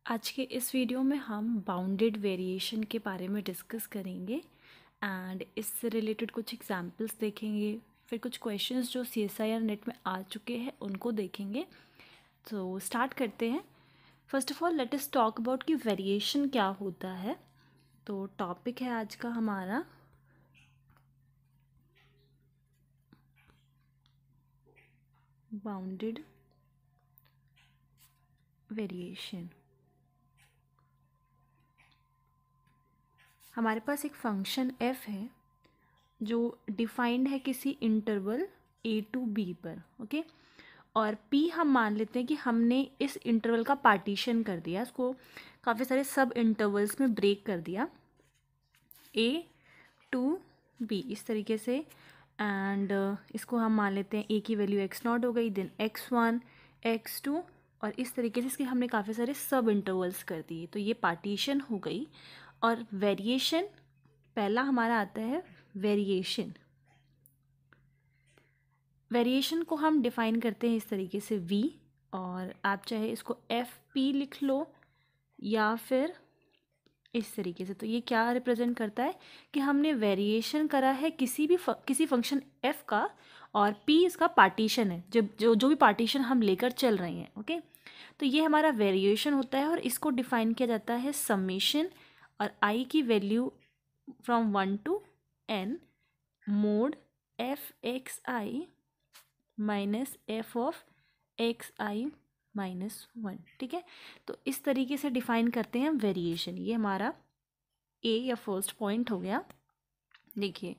आज के इस वीडियो में हम बाउंडेड वेरिएशन के बारे में डिस्कस करेंगे एंड इससे रिलेटेड कुछ एग्जांपल्स देखेंगे, फिर कुछ क्वेश्चंस जो CSIR नेट में आ चुके हैं उनको देखेंगे। तो स्टार्ट करते हैं। First of all let us talk about कि वेरिएशन क्या होता है। तो टॉपिक है आज का हमारा बाउंडेड वेरिएशन। हमारे पास एक फंक्शन f है जो डिफाइंड है किसी इंटरवल a to b पर, ओके। और p हम मान लेते हैं कि हमने इस इंटरवल का पार्टीशन कर दिया, इसको काफ़ी सारे सब इंटरवल्स में ब्रेक कर दिया a to b इस तरीके से। एंड इसको हम मान लेते हैं a की वैल्यू x0 हो गई, देन x1 x2 और इस तरीके से इसके हमने काफ़ी सारे सब इंटरवल्स कर दिए। तो ये पार्टीशन हो गई। और वेरिएशन पहला हमारा आता है वेरिएशन। वेरिएशन को हम डिफाइन करते हैं इस तरीके से v, और आप चाहे इसको एफ पी लिख लो या फिर इस तरीके से। तो ये क्या रिप्रेजेंट करता है कि हमने वेरिएशन करा है किसी फंक्शन f का, और p इसका पार्टीशन है, जो भी पार्टीशन हम लेकर चल रहे हैं, ओके। तो ये हमारा वेरिएशन होता है और इसको डिफाइन किया जाता है समेशन और i की value from 1 to n mode F x I minus F of x I minus 1, ठीक है। तो इस तरीके से डिफाइन करते हैं हम वेरिएशन। ये हमारा ए या फर्स्ट पॉइंट हो गया। देखिए,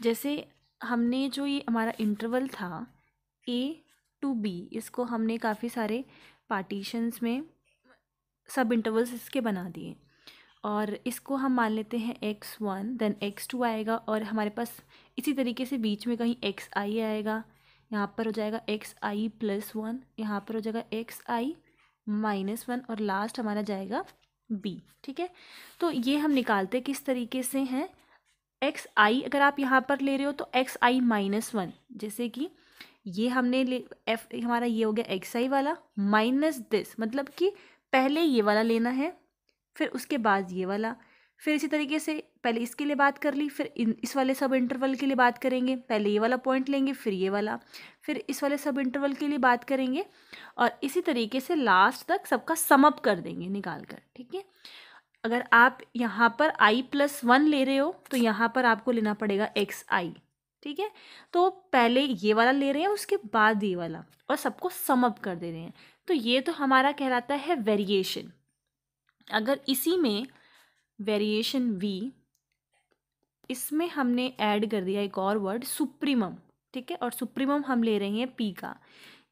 जैसे हमने जो ये हमारा इंटरवल था a to b, इसको हमने काफ़ी सारे पार्टीशंस में सब इंटरवल्स इसके बना दिए, और इसको हम मान लेते हैं x1 देन x2 आएगा, और हमारे पास इसी तरीके से बीच में कहीं xi आएगा, यहाँ पर हो जाएगा xi प्लस 1, यहाँ पर हो जाएगा xi माइनस 1 और लास्ट हमारा जाएगा b, ठीक है। तो ये हम निकालते किस तरीके से हैं, xi अगर आप यहाँ पर ले रहे हो तो xi माइनस 1, जैसे कि ये हमने f हमारा ये हो गया xi वाला माइनस दिस, मतलब कि पहले ये वाला लेना है फिर उसके बाद ये वाला, फिर इसी तरीके से पहले इसके लिए बात कर ली, फिर इस वाले सब इंटरवल के लिए बात करेंगे, पहले ये वाला पॉइंट लेंगे फिर ये वाला, फिर इस वाले सब इंटरवल के लिए बात करेंगे, और इसी तरीके से लास्ट तक सबका सम अप कर देंगे निकाल कर, ठीक है। अगर आप यहाँ पर i+1 ले रहे हो तो यहाँ पर आपको लेना पड़ेगा xi, ठीक है। तो पहले ये वाला ले रहे हैं उसके बाद ये वाला, और सबको सम अप कर दे रहे हैं। तो ये तो हमारा कहलाता है वेरिएशन। अगर इसी में वेरिएशन v, इसमें हमने ऐड कर दिया एक और वर्ड सुप्रीमम, ठीक है, और सुप्रीमम हम ले रहे हैं p का,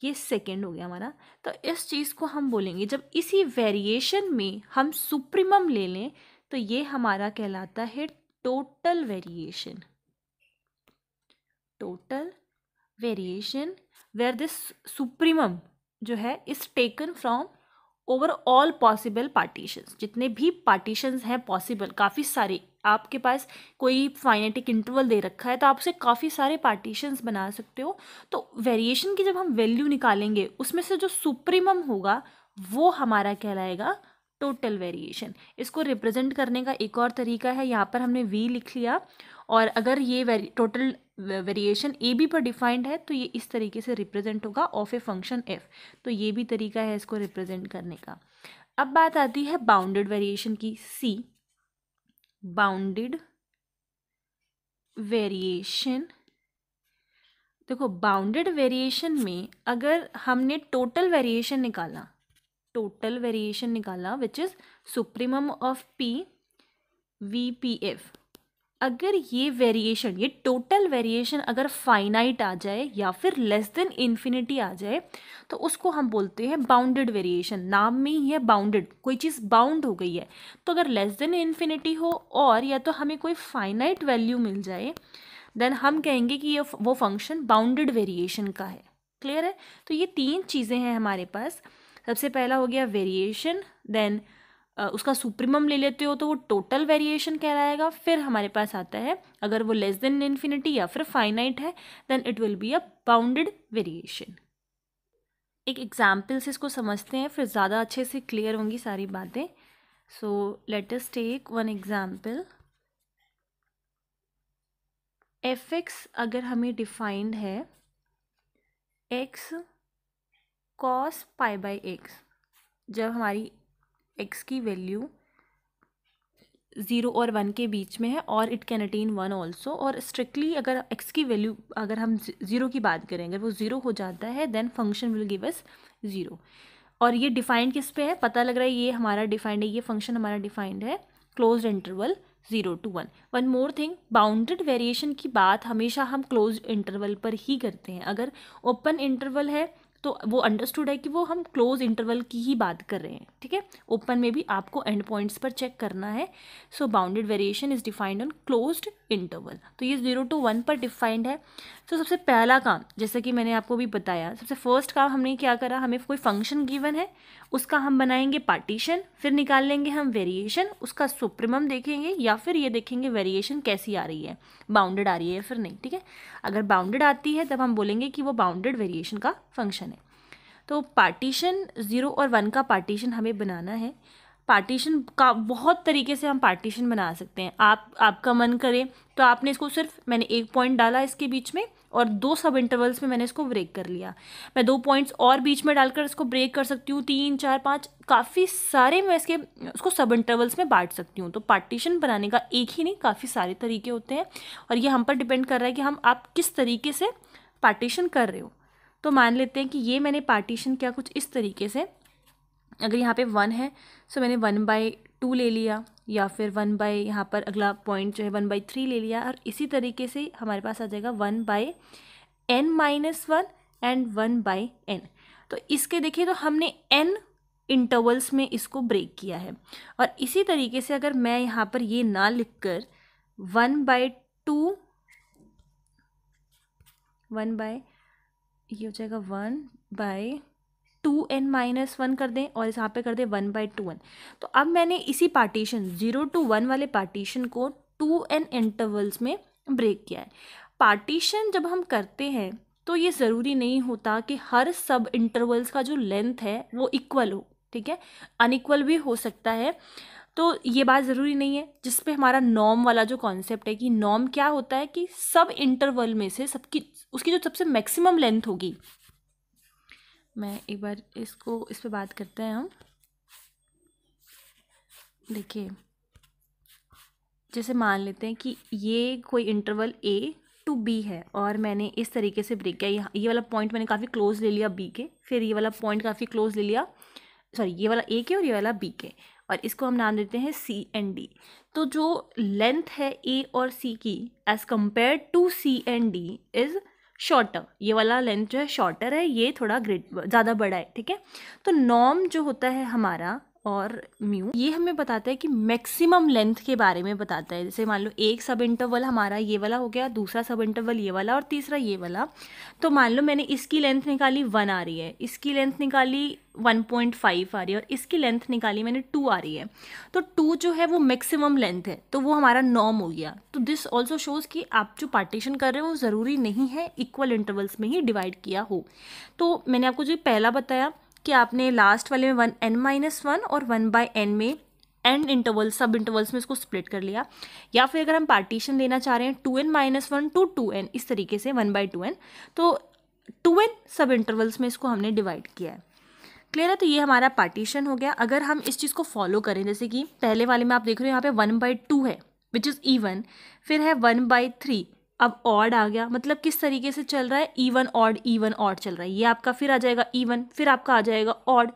ये सेकेंड हो गया हमारा। तो इस चीज़ को हम बोलेंगे जब इसी वेरिएशन में हम सुप्रीमम ले लें तो ये हमारा कहलाता है total variation. Total variation where this supremum जो है is taken from over all possible partitions. जितने भी पार्टीशंस हैं पॉसिबल, काफ़ी सारे, आपके पास कोई फाइनेटिक इंटरवल दे रखा है तो आप उसे काफ़ी सारे पार्टीशंस बना सकते हो। तो वेरिएशन की जब हम वैल्यू निकालेंगे उसमें से जो सुप्रीमम होगा वो हमारा कहलाएगा टोटल वेरिएशन। इसको रिप्रेजेंट करने का एक और तरीका है, यहाँ पर हमने v लिख लिया, और अगर ये टोटल वेरिएशन ए बी पर डिफाइंड है तो ये इस तरीके से रिप्रेजेंट होगा ऑफ ए फंक्शन एफ। तो ये भी तरीका है इसको रिप्रेजेंट करने का। अब बात आती है बाउंडेड वेरिएशन की, सी बाउंडेड वेरिएशन। देखो, बाउंडेड वेरिएशन में अगर हमने टोटल वेरिएशन निकाला which is supremum of P V P F, अगर ये वेरिएशन, ये टोटल वेरिएशन अगर फाइनाइट आ जाए या फिर लेस देन इन्फिनिटी आ जाए तो उसको हम बोलते हैं बाउंडेड वेरिएशन। नाम में ही है बाउंडेड, कोई चीज़ बाउंड हो गई है। तो अगर लेस देन इन्फिनिटी हो और या तो हमें कोई फाइनाइट वैल्यू मिल जाए देन हम कहेंगे कि ये वो फंक्शन बाउंडेड वेरिएशन का है। क्लियर है? तो ये तीन चीज़ें हैं हमारे पास। सबसे पहला हो गया वेरिएशन, देन उसका सुप्रीमम ले लेते हो तो वो टोटल वेरिएशन कहलाएगा। फिर हमारे पास आता है अगर वो लेस देन इन्फिनिटी या फिर फाइनाइट है then it will be a bounded variation. एक एग्जाम्पल से इसको समझते हैं, फिर ज़्यादा अच्छे से क्लियर होंगी सारी बातें. So let us take one example. F X अगर हमें डिफाइंड है X cos pi by X, जब हमारी एक्स की वैल्यू 0 और 1 के बीच में है और इट कैन अटेन 1 ऑल्सो, और स्ट्रिक्टली अगर एक्स की वैल्यू अगर हम 0 की बात करें, अगर वो 0 हो जाता है then function will give us 0. और ये डिफाइंड किस पे है, पता लग रहा है ये हमारा डिफाइंड है, ये फंक्शन हमारा डिफाइंड है closed interval 0 to 1. One more thing, bounded variation की बात हमेशा हम क्लोज्ड इंटरवल पर ही करते हैं. अगर ओपन इंटरवल है तो वो अंडरस्टूड है कि वो हम क्लोज इंटरवल की ही बात कर रहे हैं, ठीक है. ओपन में भी आपको एंड पॉइंट्स पर चेक करना है. So bounded variation is defined on closed interval. तो ये 0 to 1 पर डिफाइंड है. तो सबसे पहला काम, जैसे कि मैंने आपको भी बताया, सबसे फर्स्ट काम हमने क्या करा, हमें कोई फंक्शन गिवन है, उसका हम बनाएंगे पार्टीशन, फिर निकाल लेंगे हम वेरिएशन, उसका सुप्रीमम देखेंगे या फिर ये देखेंगे वेरिएशन कैसी आ रही है, बाउंडेड आ रही है या फिर नहीं, ठीक है. अगर बाउंडेड आती है तब हम बोलेंगे कि वो बाउंडेड वेरिएशन का फंक्शन है. तो पार्टीशन 0 और 1 का पार्टीशन हमें बनाना है. पार्टीशन का बहुत तरीके से हम पार्टीशन बना सकते हैं. आपका मन करे तो आपने इसको सिर्फ, मैंने एक पॉइंट डाला इसके बीच में और 2 सब इंटरवल्स में मैंने इसको ब्रेक कर लिया. मैं 2 पॉइंट्स और बीच में डालकर इसको ब्रेक कर सकती हूँ, 3 4 5 काफ़ी सारे मैं उसको सब इंटरवल्स में बांट सकती हूँ. तो पार्टीशन बनाने का एक ही नहीं, काफ़ी सारे तरीके होते हैं और ये हम पर डिपेंड कर रहा है कि आप किस तरीके से पार्टीशन कर रहे हो. तो मान लेते हैं कि ये मैंने पार्टीशन किया कुछ इस तरीके से. अगर यहाँ पे 1 है सो मैंने 1/2 ले लिया, या फिर 1 बाई, यहाँ पर अगला पॉइंट जो है 1/3 ले लिया, और इसी तरीके से हमारे पास आ जाएगा 1/n-1 एंड 1/n. तो इसके देखिए तो हमने n इंटरवल्स में इसको ब्रेक किया है. और इसी तरीके से अगर मैं यहाँ पर ये ना लिख कर 1/2 ये हो जाएगा 1/2n-1 कर दें और यहाँ पे कर दें 1/2n. तो अब मैंने इसी पार्टीशन 0 to 1 वाले पार्टीशन को 2n इंटरवल्स में ब्रेक किया है. पार्टीशन जब हम करते हैं तो ये ज़रूरी नहीं होता कि हर सब इंटरवल्स का जो लेंथ है वो इक्वल हो, ठीक है. अनइक्वल भी हो सकता है. तो ये बात ज़रूरी नहीं है, जिस पे हमारा नॉर्म वाला जो कॉन्सेप्ट है कि नॉर्म क्या होता है कि सब इंटरवल में से उसकी जो सबसे मैक्सिमम लेंथ होगी. मैं एक बार इसको इस पे बात करते हैं हम. देखिए जैसे मान लेते हैं कि ये कोई इंटरवल A to B है और मैंने इस तरीके से ब्रेक किया. ये वाला पॉइंट मैंने काफ़ी क्लोज ले लिया B के, फिर ये वाला पॉइंट काफ़ी क्लोज ले लिया, सॉरी ये वाला A के और ये वाला B के, और इसको हम नाम देते हैं C and D. तो जो लेंथ है A और C की as compare to C and D is shorter. ये वाला लेंथ जो है शॉर्टर है, ये थोड़ा ज़्यादा बड़ा है, ठीक है. तो नॉर्म जो होता है हमारा और म्यू, ये हमें बताता है कि मैक्सिमम लेंथ के बारे में बताता है. जैसे मान लो एक सब इंटरवल हमारा ये वाला हो गया, दूसरा सब इंटरवल ये वाला और तीसरा ये वाला. तो मान लो मैंने इसकी लेंथ निकाली 1 आ रही है, इसकी लेंथ निकाली 1.5 आ रही है और इसकी लेंथ निकाली मैंने 2 आ रही है. तो 2 जो है वो मैक्सिमम लेंथ है, तो वो हमारा नॉर्म हो गया. तो दिस ऑल्सो शोज़ कि आप जो पार्टीशन कर रहे हो वो ज़रूरी नहीं है इक्वल इंटरवल्स में ही डिवाइड किया हो. तो मैंने आपको जो पहला बताया कि आपने लास्ट वाले में 1n-1 और 1/n में n इंटरवल सब इंटरवल्स में इसको स्प्लिट कर लिया. या फिर अगर हम पार्टीशन लेना चाह रहे हैं 2n-1 to 2n, इस तरीके से 1/2n, तो 2n सब इंटरवल्स में इसको हमने डिवाइड किया है. क्लियर है. तो ये हमारा पार्टीशन हो गया. अगर हम इस चीज़ को फॉलो करें, जैसे कि पहले वाले में आप देख रहे हो यहाँ पे 1/2 है विच इज़ even, फिर है 1/3, अब ऑड आ गया. मतलब किस तरीके से चल रहा है, इवन ऑड चल रहा है. ये आपका फिर आ जाएगा इवन, फिर आपका आ जाएगा ऑड,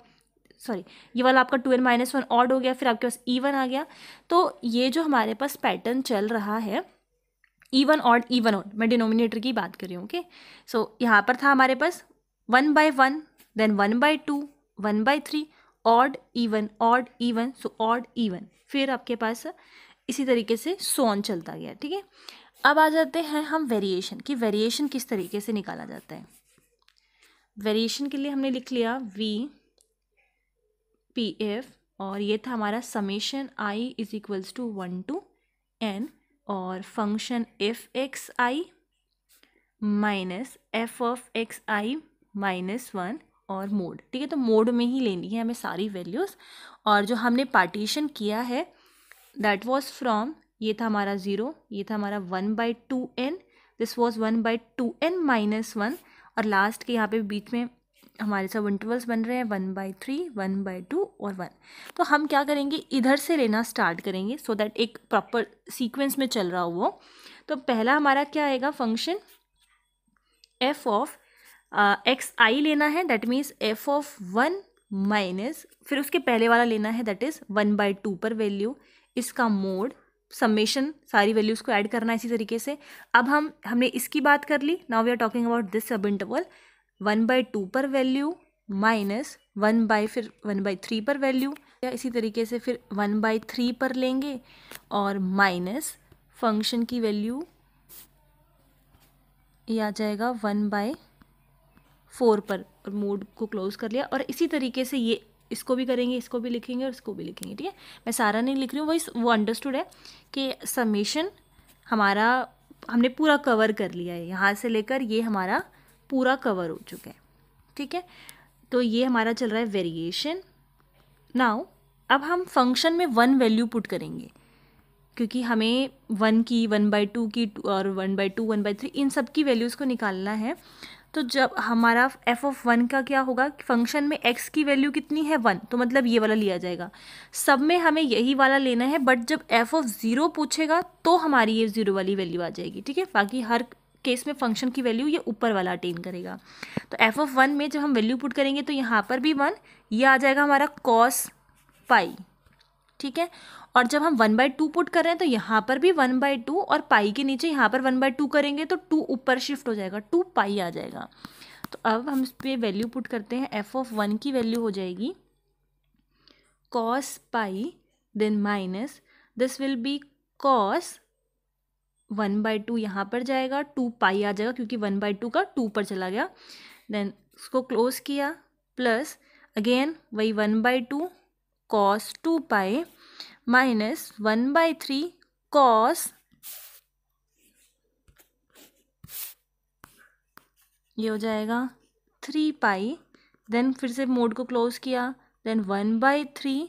सॉरी ये वाला आपका 2n-1 ऑड हो गया, फिर आपके पास इवन आ गया. तो ये जो हमारे पास पैटर्न चल रहा है इवन ऑड, मैं डिनोमिनेटर की बात कर रही हूँ. ओके, सो यहाँ पर था हमारे पास 1/1, then 1/2, 1/3, odd even, so odd even, फिर आपके पास इसी तरीके से सो ऑन चलता गया. ठीक है. अब आ जाते हैं हम वेरिएशन की. वेरिएशन किस तरीके से निकाला जाता है. वेरिएशन के लिए हमने लिख लिया VPF, और ये था हमारा summation I is equals to 1 to n, और function fxi minus f of xi minus 1 और मोड, ठीक है। तो मोड में ही लेनी है हमें सारी वैल्यूज़। और जो हमने पार्टीशन किया है दैट वाज फ्रॉम, ये था हमारा 0, ये था हमारा 1/2n, दिस वाज 1/2n - 1, और लास्ट के यहाँ पे बीच में हमारे सब इंटरवल्स बन रहे हैं 1/3, 1/2 और 1। तो हम क्या करेंगे, इधर से लेना स्टार्ट करेंगे सो दैट एक प्रॉपर सीक्वेंस में चल रहा हो वो। तो पहला हमारा क्या आएगा, फंक्शन f ऑफ एक्स आई लेना है, that means f of 1 minus, फिर उसके पहले वाला लेना है दैट इज़ 1/2 पर वैल्यू, इसका मोड, समेशन, सारी वैल्यूज़ को ऐड करना है इसी तरीके से। अब हमने इसकी बात कर ली, now we are talking about this sub interval, 1/2 पर वैल्यू माइनस 1/3 पर वैल्यू, या इसी तरीके से फिर 1/3 पर लेंगे और माइनस फंक्शन की वैल्यू ये आ जाएगा 1/4 पर, और मोड को क्लोज कर लिया। और इसी तरीके से ये इसको भी करेंगे, इसको भी लिखेंगे और इसको भी लिखेंगे, ठीक है। मैं सारा नहीं लिख रही हूँ, वो अंडरस्टूड है कि समेशन हमारा हमने पूरा कवर कर लिया है, यहाँ से लेकर ये हमारा पूरा कवर हो चुका है, ठीक है। तो ये हमारा चल रहा है वेरिएशन। नाउ अब हम फंक्शन में 1 वैल्यू पुट करेंगे, क्योंकि हमें 1 की, 1/2 की और 1/2, 1/3 इन सब की वैल्यूज़ को निकालना है। तो जब हमारा f ऑफ 1 का क्या होगा, फंक्शन में x की वैल्यू कितनी है 1, तो मतलब ये वाला लिया जाएगा। सब में हमें यही वाला लेना है, बट जब f ऑफ 0 पूछेगा तो हमारी ये 0 वाली वैल्यू आ जाएगी, ठीक है। बाकी हर केस में फंक्शन की वैल्यू ये ऊपर वाला अटेन करेगा। तो f ऑफ 1 में जब हम वैल्यू पुट करेंगे तो यहाँ पर भी 1, ये आ जाएगा हमारा cos पाई, ठीक है। और जब हम 1/2 पुट कर रहे हैं तो यहाँ पर भी 1/2, और पाई के नीचे यहाँ पर 1/2 करेंगे तो 2 ऊपर शिफ्ट हो जाएगा, 2 पाई आ जाएगा। तो अब हम इस पर वैल्यू पुट करते हैं, f ऑफ 1 की वैल्यू हो जाएगी cos पाई, then minus this will be cos 1/2, यहाँ पर जाएगा 2 पाई आ जाएगा क्योंकि 1/2 का 2 पर चला गया, देन उसको क्लोज किया, प्लस अगेन वही 1/2 cos 2 पाई माइनस 1/3 cos, ये हो जाएगा 3 पाई, देन फिर से मोड को क्लोज किया, देन 1/3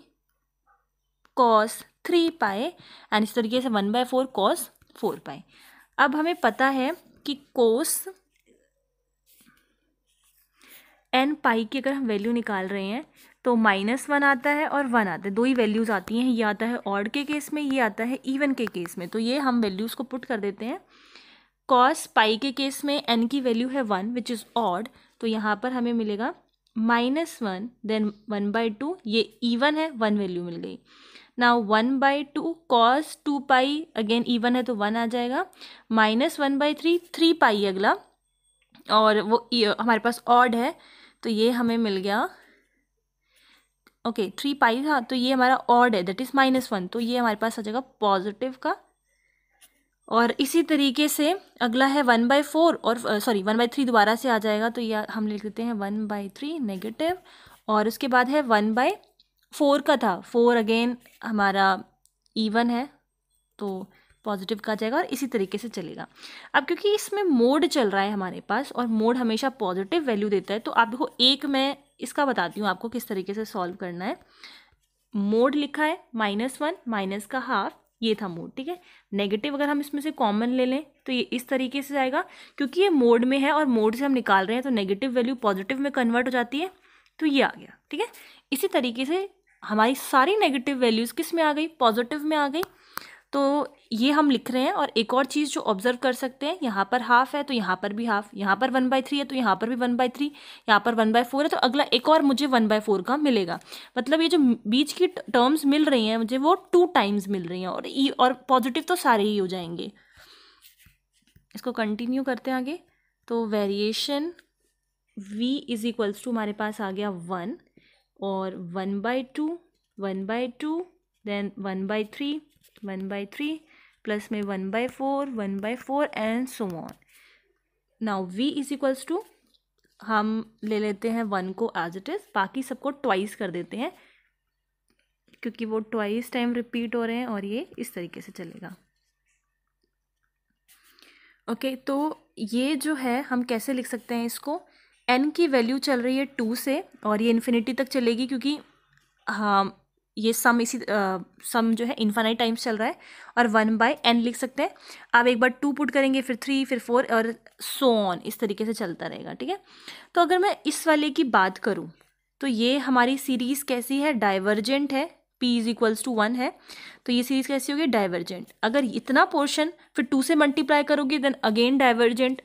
cos 3 पाई, एंड इस तरीके से 1/4 cos 4 पाई। अब हमें पता है कि cos n पाई की अगर हम वैल्यू निकाल रहे हैं तो -1 आता है और 1 आता है, दो ही वैल्यूज़ आती हैं, ये आता है ऑड के केस में, ये आता है इवन के केस में। तो ये हम वैल्यूज़ को पुट कर देते हैं। cos पाई के केस में n की वैल्यू है 1 विच इज़ ऑड, तो यहाँ पर हमें मिलेगा -1 देन 1/2, ये इवन है, 1 वैल्यू मिल गई। नाउ 1/2 cos 2 पाई अगेन इवन है तो 1 आ जाएगा, -1/3 3 पाई अगला, और वो हमारे पास ऑड है तो ये हमें मिल गया, ओके 3 पाई था तो ये हमारा ऑड है दैट इज़ -1, तो ये हमारे पास आ जाएगा पॉजिटिव का। और इसी तरीके से अगला है 1/4, और सॉरी 1/3 दोबारा से आ जाएगा, तो ये हम लिख देते हैं 1/3 नेगेटिव, और उसके बाद है 1/4 का था, 4 अगेन हमारा इवन है तो पॉजिटिव का आ जाएगा, और इसी तरीके से चलेगा। अब क्योंकि इसमें मोड चल रहा है हमारे पास और मोड हमेशा पॉजिटिव वैल्यू देता है, तो आप देखो एक मैं इसका बताती हूँ आपको किस तरीके से सॉल्व करना है। मोड लिखा है -1 माइनस का हाफ, ये था मोड, ठीक है। नेगेटिव अगर हम इसमें से कॉमन ले लें तो ये इस तरीके से जाएगा, क्योंकि ये मोड में है और मोड से हम निकाल रहे हैं तो नेगेटिव वैल्यू पॉजिटिव में कन्वर्ट हो जाती है, तो ये आ गया, ठीक है। इसी तरीके से हमारी सारी नेगेटिव वैल्यूज़ किस में आ गई, पॉजिटिव में आ गई। तो ये हम लिख रहे हैं। और एक और चीज़ जो ऑब्जर्व कर सकते हैं, यहाँ पर हाफ है तो यहाँ पर भी हाफ, यहाँ पर 1/3 है तो यहाँ पर भी 1/3, यहाँ पर 1/4 है तो अगला एक और मुझे 1/4 का मिलेगा। मतलब ये जो बीच की टर्म्स मिल रही हैं मुझे वो 2 टाइम्स मिल रही हैं, और पॉजिटिव तो सारे ही हो जाएंगे। इसको कंटिन्यू करते हैं आगे। तो variation v is equals to हमारे पास आ गया 1, और 1/2 1/2 देन 1/3 1/3 प्लस में 1/4 1/4 and so on. Now v is equals to हम ले लेते हैं 1 को एज इट इज़, बाकी सबको ट्वाइस कर देते हैं क्योंकि वो ट्वाइस टाइम रिपीट हो रहे हैं, और ये इस तरीके से चलेगा। ओके तो ये जो है हम कैसे लिख सकते हैं इसको, n की वैल्यू चल रही है 2 से और ये इन्फिनिटी तक चलेगी, क्योंकि हाँ ये सम जो है इन्फानाइट टाइम्स चल रहा है, और 1/n लिख सकते हैं। आप एक बार 2 पुट करेंगे, फिर 3, फिर 4 और सो ऑन, इस तरीके से चलता रहेगा, ठीक है। तो अगर मैं इस वाले की बात करूँ तो ये हमारी सीरीज़ कैसी है, डाइवर्जेंट है, p=1 है, तो ये सीरीज़ कैसी होगी, डाइवर्जेंट। अगर इतना पोर्शन फिर 2 से मल्टीप्लाई करोगे देन अगेन डाइवर्जेंट,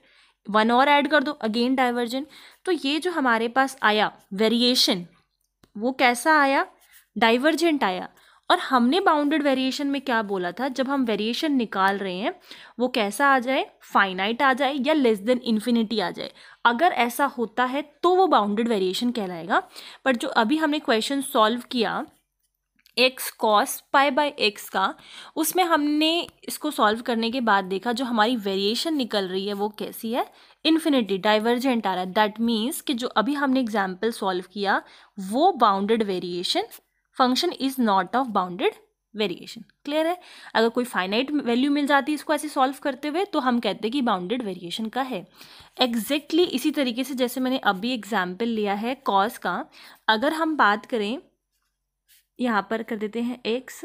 1 और ऐड कर दो अगेन डाइवर्जेंट। तो ये जो हमारे पास आया वेरिएशन, वो कैसा आया, डाइवर्जेंट आया। और हमने बाउंडेड वेरिएशन में क्या बोला था, जब हम वेरिएशन निकाल रहे हैं वो कैसा आ जाए, फाइनाइट आ जाए या लेस देन इन्फिनिटी आ जाए। अगर ऐसा होता है तो वो बाउंडेड वेरिएशन कहलाएगा। बट जो अभी हमने क्वेश्चन सॉल्व किया x cos π/x का, उसमें हमने इसको सॉल्व करने के बाद देखा जो हमारी वेरिएशन निकल रही है वो कैसी है, इन्फिनिटी, डाइवर्जेंट आ रहा है। दैट मीन्स कि जो अभी हमने एग्जाम्पल सॉल्व किया वो bounded variation function is not of bounded variation. Clear है। अगर कोई फाइनाइट वैल्यू मिल जाती है इसको ऐसे सॉल्व करते हुए तो हम कहते हैं कि बाउंडेड वेरिएशन का है। एग्जैक्टली इसी तरीके से जैसे मैंने अभी एग्जाम्पल लिया है कॉस का, अगर हम बात करें यहाँ पर कर देते हैं x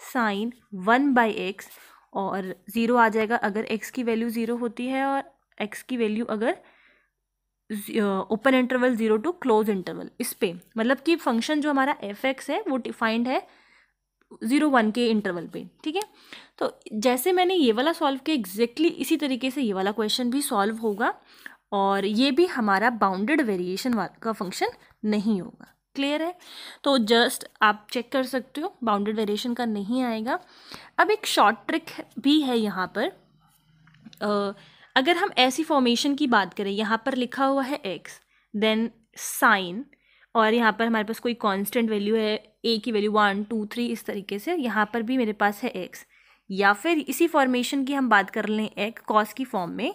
साइन 1/x और 0 आ जाएगा अगर x की वैल्यू 0 होती है, और x की वैल्यू अगर open interval 0 to close interval, इस पे मतलब कि फंक्शन जो हमारा f(x) है वो डिफाइंड है 0-1 के इंटरवल पे, ठीक है। तो जैसे मैंने ये वाला सॉल्व किया एग्जैक्टली इसी तरीके से ये वाला क्वेश्चन भी सॉल्व होगा, और ये भी हमारा बाउंडेड वेरिएशन का फंक्शन नहीं होगा। क्लियर है। तो जस्ट आप चेक कर सकते हो बाउंडेड वेरिएशन का नहीं आएगा। अब एक शॉर्ट ट्रिक भी है यहाँ पर, अगर हम ऐसी फॉर्मेशन की बात करें, यहाँ पर लिखा हुआ है x देन साइन, और यहाँ पर हमारे पास कोई कांस्टेंट वैल्यू है a की वैल्यू 1 2 3 इस तरीके से, यहाँ पर भी मेरे पास है x, या फिर इसी फॉर्मेशन की हम बात कर लें एक कॉस की फॉर्म में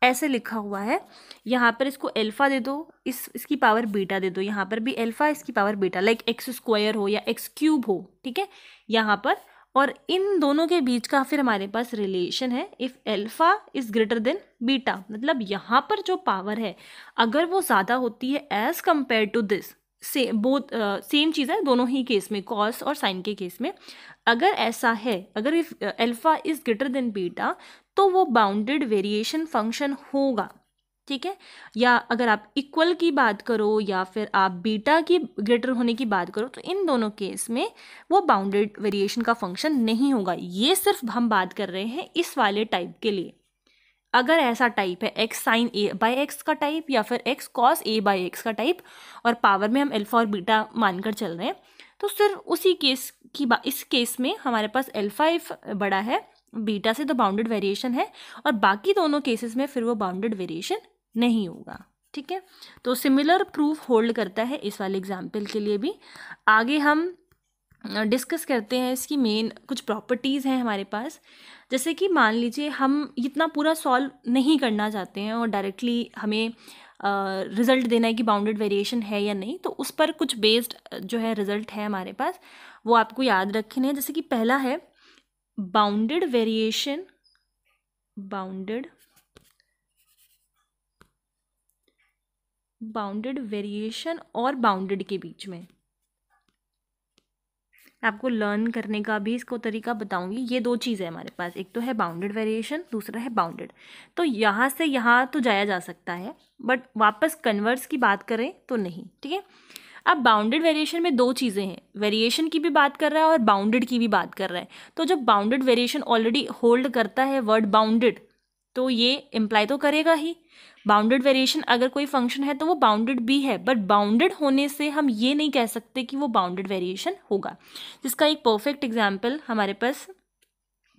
ऐसे लिखा हुआ है, यहाँ पर इसको अल्फा दे दो, इसकी पावर बीटा दे दो, यहाँ पर भी अल्फा इसकी पावर बीटा, लाइक x² हो या x³ हो, ठीक है यहाँ पर। और इन दोनों के बीच का फिर हमारे पास रिलेशन है if alpha is greater than beta, मतलब यहाँ पर जो पावर है अगर वो ज़्यादा होती है as compare to this, same चीज़ है दोनों ही केस में, कॉस और साइन के केस में। अगर ऐसा है, अगर if alpha is greater than beta तो वो बाउंडेड वेरिएशन फंक्शन होगा, ठीक है। या अगर आप इक्वल की बात करो या फिर आप बीटा की ग्रेटर होने की बात करो तो इन दोनों केस में वो बाउंडेड वेरिएशन का फंक्शन नहीं होगा। ये सिर्फ हम बात कर रहे हैं इस वाले टाइप के लिए। अगर ऐसा टाइप है x साइन a/x का टाइप या फिर x cos a/x का टाइप, और पावर में हम अल्फा और बीटा मानकर चल रहे हैं, तो सिर्फ उसी केस की इस केस में हमारे पास अल्फा इफ बड़ा है बीटा से तो बाउंडेड वेरिएशन है, और बाकी दोनों केसेस में फिर वो बाउंडेड वेरिएशन नहीं होगा, ठीक है। तो सिमिलर प्रूफ होल्ड करता है इस वाले एग्जाम्पल के लिए भी। आगे हम डिस्कस करते हैं इसकी मेन कुछ प्रॉपर्टीज़ हैं हमारे पास। जैसे कि मान लीजिए हम इतना पूरा सॉल्व नहीं करना चाहते हैं और डायरेक्टली हमें रिज़ल्ट देना है कि बाउंडेड वेरिएशन है या नहीं, तो उस पर कुछ बेस्ड जो है रिज़ल्ट है हमारे पास, वो आपको याद रखने हैं। जैसे कि पहला है बाउंडेड वेरिएशन, बाउंडेड वेरिएशन और बाउंडेड के बीच में आपको लर्न करने का भी इसको तरीका बताऊंगी। ये दो चीज़ें हमारे पास, एक तो है बाउंडेड वेरिएशन, दूसरा है बाउंडेड। तो यहाँ से यहाँ तो जाया जा सकता है, बट वापस कन्वर्स की बात करें तो नहीं, ठीक है। अब बाउंडेड वेरिएशन में दो चीज़ें हैं, वेरिएशन की भी बात कर रहा है और बाउंडेड की भी बात कर रहा है। तो जब बाउंडेड वेरिएशन ऑलरेडी होल्ड करता है वर्ड बाउंडेड, तो ये इम्प्लाई तो करेगा ही बाउंडेड वेरिएशन अगर कोई फंक्शन है तो वो बाउंडेड भी है, बट बाउंडेड होने से हम ये नहीं कह सकते कि वो बाउंडेड वेरिएशन होगा। जिसका एक परफेक्ट एग्जाम्पल हमारे पास,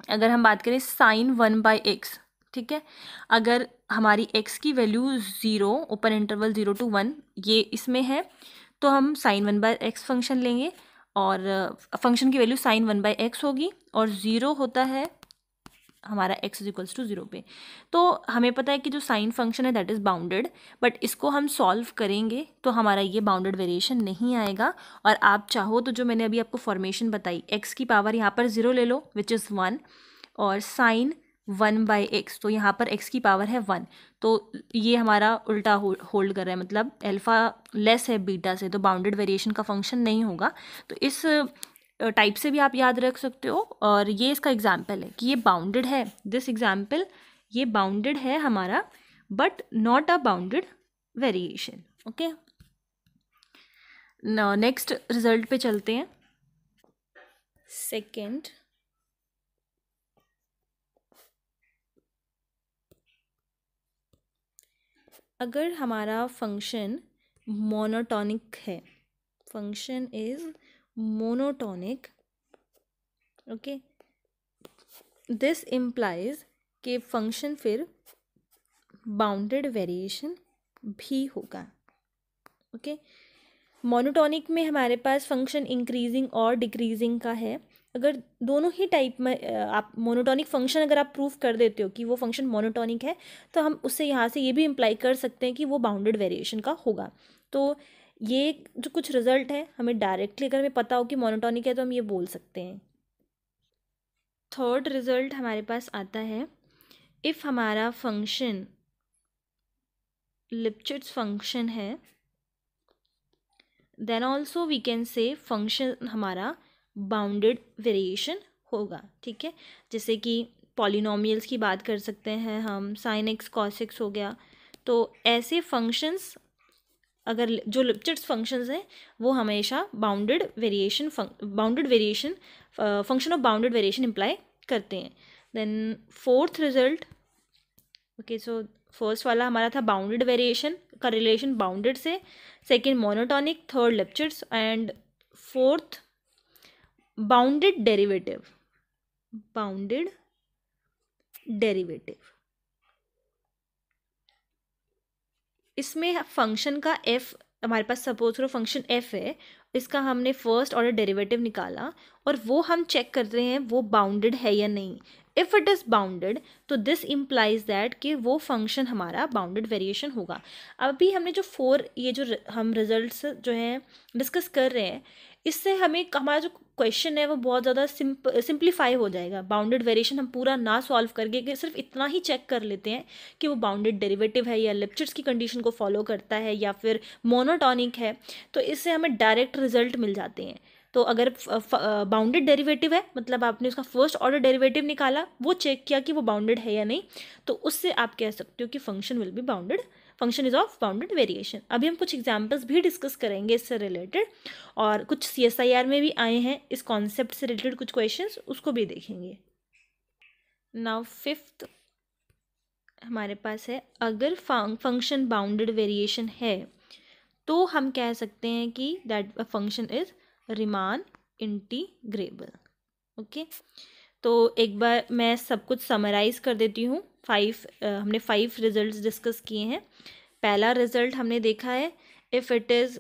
अगर हम बात करें साइन 1/x, ठीक है, अगर हमारी x की वैल्यू 0 ओपन इंटरवल 0 to 1 ये इसमें है, तो हम साइन 1/x फंक्शन लेंगे और फंक्शन की वैल्यू साइन 1/x होगी, और 0 होता है हमारा x इक्वल्स टू 0 पे। तो हमें पता है कि जो साइन फंक्शन है दैट इज़ बाउंडेड, बट इसको हम सॉल्व करेंगे तो हमारा ये बाउंडेड वेरिएशन नहीं आएगा। और आप चाहो तो जो मैंने अभी आपको फॉर्मेशन बताई, x की पावर यहाँ पर 0 ले लो विच इज़ 1, और साइन 1/x, तो यहाँ पर x की पावर है 1, तो ये हमारा उल्टा होल्ड कर रहा है, मतलब अल्फ़ा लेस है बीटा से, तो बाउंडेड वेरिएशन का फंक्शन नहीं होगा। तो इस टाइप से भी आप याद रख सकते हो। और ये इसका एग्जाम्पल है कि ये बाउंडेड है, दिस एग्जाम्पल, ये बाउंडेड है हमारा but not a bounded variation. Okay, next result पे चलते हैं। सेकेंड, अगर हमारा फंक्शन मोनोटॉनिक है, function is monotonic, okay, this implies कि फंक्शन फिर बाउंडेड वेरिएशन भी होगा। ओके, मोनोटॉनिक में हमारे पास फंक्शन इंक्रीजिंग और डिक्रीजिंग का है। अगर दोनों ही टाइप में आप मोनोटॉनिक फंक्शन अगर आप प्रूव कर देते हो कि वो फंक्शन मोनोटॉनिक है, तो हम उससे यहाँ से ये भी इम्प्लाई कर सकते हैं कि वो बाउंडेड वेरिएशन का होगा। तो ये जो कुछ रिजल्ट है हमें डायरेक्टली अगर हमें पता हो कि मोनोटॉनिक है तो हम ये बोल सकते हैं। थर्ड रिजल्ट हमारे पास आता है, इफ़ हमारा फंक्शन लिपचिट्स फंक्शन है, then also we can say function हमारा बाउंडेड वेरिएशन होगा। ठीक है, जैसे कि पॉलिनोमियल्स की बात कर सकते हैं हम, साइन एक्स कॉस एक्स हो गया। तो ऐसे फंक्शंस अगर जो लिपचिट्स फंक्शंस हैं वो हमेशा bounded variation function of bounded variation imply करते हैं। Then fourth result, okay, so first वाला हमारा था बाउंडेड वेरिएशन का रिलेशन बाउंडेड से, second monotonic, third Lipschitz, and fourth bounded derivative, bounded derivative. इसमें फंक्शन का एफ, हमारे पास सपोज करो फंक्शन एफ है, इसका हमने फर्स्ट ऑर्डर डेरिवेटिव निकाला और वो हम चेक कर रहे हैं वो बाउंडेड है या नहीं। इफ़ इट इज़ बाउंडेड तो दिस इम्प्लाइज दैट कि वो फंक्शन हमारा बाउंडेड वेरिएशन होगा। अभी हमने जो ये जो हम रिजल्ट्स जो हैं डिस्कस कर रहे हैं, इससे हमें हमारा जो क्वेश्चन है वो बहुत ज़्यादा सिंप्लीफाई हो जाएगा। बाउंडेड वेरिएशन हम पूरा ना सॉल्व करके कि सिर्फ इतना ही चेक कर लेते हैं कि वो बाउंडेड डेरिवेटिव है या लिपचिट्स की कंडीशन को फॉलो करता है या फिर मोनोटॉनिक है, तो इससे हमें डायरेक्ट रिजल्ट मिल जाते हैं। तो अगर बाउंडेड डेरिवेटिव है मतलब आपने उसका फर्स्ट ऑर्डर डेरिवेटिव निकाला, वो चेक किया कि वो बाउंडेड है या नहीं, तो उससे आप कह सकते हो कि function will be bounded, function is of bounded variation. अभी हम कुछ एग्जांपल्स भी डिस्कस करेंगे इससे रिलेटेड, और कुछ CSIR में भी आए हैं इस कॉन्सेप्ट से रिलेटेड कुछ क्वेश्चंस, उसको भी देखेंगे। नाउ फिफ्थ हमारे पास है, अगर फंक्शन बाउंडेड वेरिएशन है तो हम कह सकते हैं कि that function is Riemann integrable. Okay, तो एक बार मैं सब कुछ समराइज कर देती हूँ। हमने 5 रिजल्ट्स डिस्कस किए हैं। पहला रिजल्ट हमने देखा है, if it is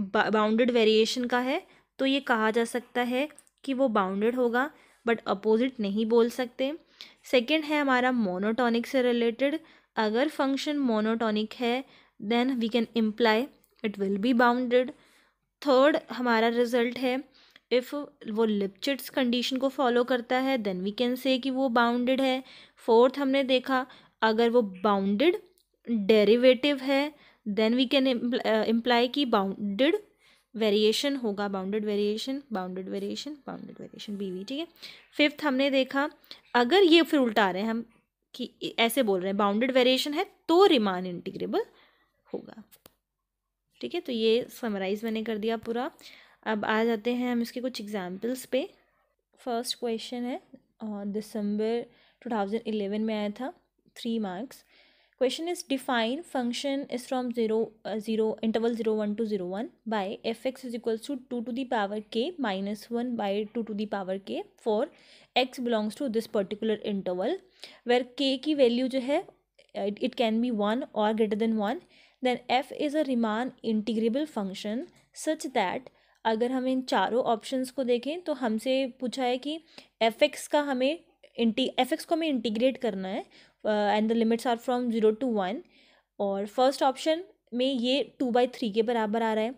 bounded variation का है तो ये कहा जा सकता है कि वो बाउंडेड होगा, बट अपोजिट नहीं बोल सकते। सेकंड है हमारा मोनोटॉनिक से रिलेटेड, अगर फंक्शन मोनोटॉनिक है then we can imply it will be bounded. Third हमारा रिजल्ट है, इफ़ वो लिपचिट्स कंडीशन को फॉलो करता है देन वी कैन से कि वो बाउंडेड है। फोर्थ हमने देखा, अगर वो बाउंडेड डेरिवेटिव है देन वी कैन इम्प्लाई कि बाउंडेड वेरिएशन होगा, bounded variation, bounded variation, bounded variation, BV। ठीक है, फिफ्थ हमने देखा, अगर ये फिर उल्टा रहे हैं हम कि ऐसे बोल रहे हैं बाउंडेड वेरिएशन है तो रीमान इंटीग्रेबल होगा। ठीक है, तो ये समराइज मैंने कर दिया पूरा। अब आ जाते हैं हम इसके कुछ एग्जाम्पल्स पे। फर्स्ट क्वेश्चन है दिसंबर 2011 में आया था, 3 marks. Question is, define function is from 0 interval 01 to 01 by fx is equals to 2 to the power k minus 1 by 2 to the power k for x belongs to this particular interval where k की value जो है it can be 1 or greater than 1, then f is a Riemann integrable function such that, अगर हम इन चारों options को देखें तो हमसे पूछा है कि fx को हमें इंटीग्रेट करना है and the limits are from 0 to 1, और फर्स्ट ऑप्शन में ये 2/3 के बराबर आ रहा है,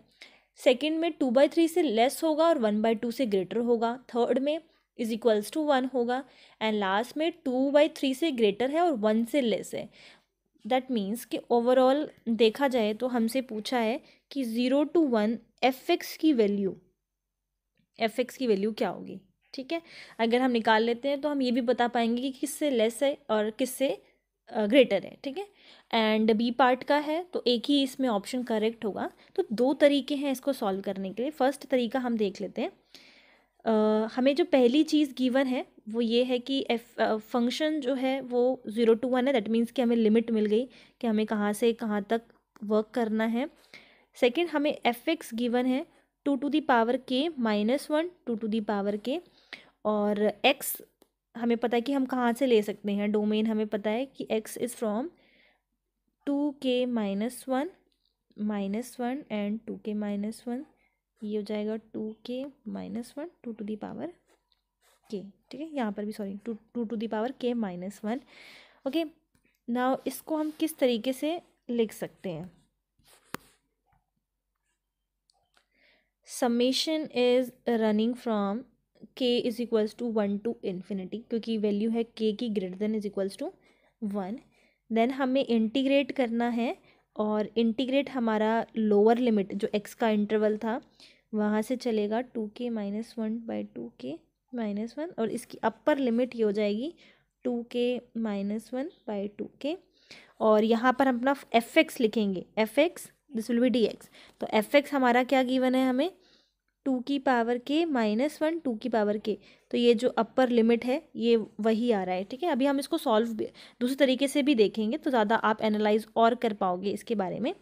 सेकंड में 2/3 से लेस होगा और 1/2 से ग्रेटर होगा, थर्ड में इज इक्वल्स टू 1 होगा, एंड लास्ट में 2/3 से ग्रेटर है और 1 से लेस है। दैट मीन्स कि ओवरऑल देखा जाए तो हमसे पूछा है कि 0 to 1 एफ एक्स की वैल्यू क्या होगी। ठीक है, अगर हम निकाल लेते हैं तो हम ये भी बता पाएंगे कि किससे लेस है और किससे ग्रेटर है। ठीक है, एंड बी पार्ट का है तो एक ही इसमें ऑप्शन करेक्ट होगा। तो दो तरीके हैं इसको सॉल्व करने के लिए। फर्स्ट तरीका हम देख लेते हैं। हमें जो पहली चीज़ गिवन है वो ये है कि फंक्शन जो है वो 0 to 1 है। दैट मीन्स कि हमें लिमिट मिल गई कि हमें कहाँ से कहाँ तक वर्क करना है। सेकंड, हमें एफ एक्स गिवन है 2 to the power k -1 2 to the power k, और x हमें पता है कि हम कहाँ से ले सकते हैं। डोमेन हमें पता है कि x is from 2k -1 and 2k -1, ये हो जाएगा 2k -1 2 to the power k। ठीक है, यहाँ पर भी sorry 2 to the power k -1। Okay, now इसको हम किस तरीके से लिख सकते हैं। Summation is running from k is equals to 1 to infinity, क्योंकि वैल्यू है k की greater than is equals to 1। Then हमें इंटीग्रेट करना है, और इंटीग्रेट हमारा लोअर लिमिट जो x का इंटरवल था वहाँ से चलेगा 2k -1/2k -1, और इसकी अपर लिमिट ये हो जाएगी 2k -1/2k। और यहाँ पर हम अपना एफ एक्स लिखेंगे, F x this will B D x. तो एफ एक्स हमारा क्या गिवन है हमें 2 की पावर k -1 2 की पावर k। तो ये जो अपर लिमिट है ये वही आ रहा है। ठीक है, अभी हम इसको सॉल्व दूसरे तरीके से भी देखेंगे तो ज़्यादा आप एनालाइज और कर पाओगे इसके बारे में।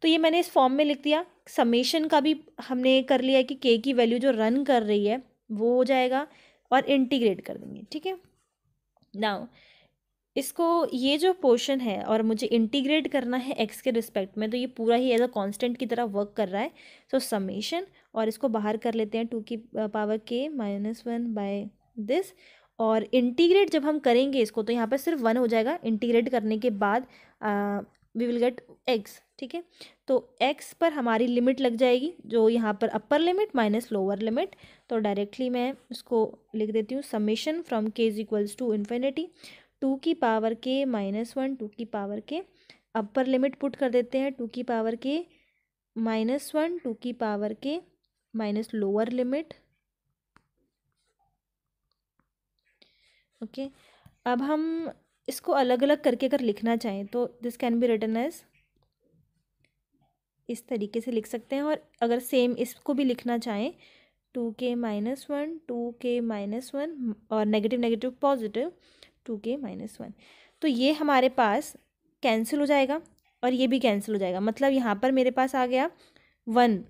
तो ये मैंने इस फॉर्म में लिख दिया। समेशन का भी हमने कर लिया है कि k की वैल्यू जो रन कर रही है वो हो जाएगा, और इंटीग्रेट कर देंगे। ठीक है, नाउ इसको ये जो पोर्शन है और मुझे इंटीग्रेट करना है x के रिस्पेक्ट में, तो ये पूरा ही एज अ कांस्टेंट की तरह वर्क कर रहा है। तो समेशन, और इसको बाहर कर लेते हैं 2 की पावर k -1/this, और इंटीग्रेट जब हम करेंगे इसको तो यहाँ पर सिर्फ 1 हो जाएगा। इंटीग्रेट करने के बाद वी विल गेट x। ठीक है, तो x पर हमारी लिमिट लग जाएगी जो यहाँ पर upper limit minus lower limit. तो डायरेक्टली मैं इसको लिख देती हूँ, summation from k is equals to infinity 2 की पावर k -1 2 की power k, upper limit put कर देते हैं 2 की पावर k -1 2 की power k minus lower limit. Okay, अब हम इसको अलग अलग करके अगर लिखना चाहें तो this can be written as, इस तरीके से लिख सकते हैं। और अगर सेम इसको भी लिखना चाहें 2k -1 2k -1 और नेगेटिव नेगेटिव पॉजिटिव 2k -1, तो ये हमारे पास कैंसिल हो जाएगा और ये भी कैंसिल हो जाएगा। मतलब यहाँ पर मेरे पास आ गया 1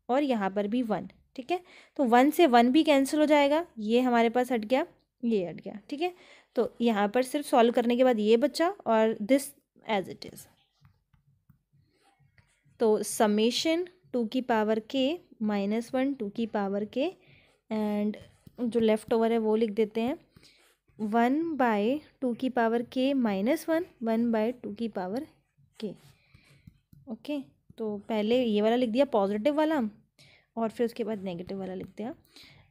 और यहाँ पर भी 1। ठीक है, तो 1 से 1 भी कैंसिल हो जाएगा, ये हमारे पास हट गया, ये हट गया। ठीक है, तो यहाँ पर सिर्फ सॉल्व करने के बाद ये बचा और दिस एज इट इज़। तो समेशन 2 की पावर k -1 2 की पावर k, एंड जो लेफ़्ट ओवर है वो लिख देते हैं 1/2 की पावर k -1 1/2 की पावर k। ओके, तो पहले ये वाला लिख दिया पॉजिटिव वाला और फिर उसके बाद नेगेटिव वाला लिख दिया।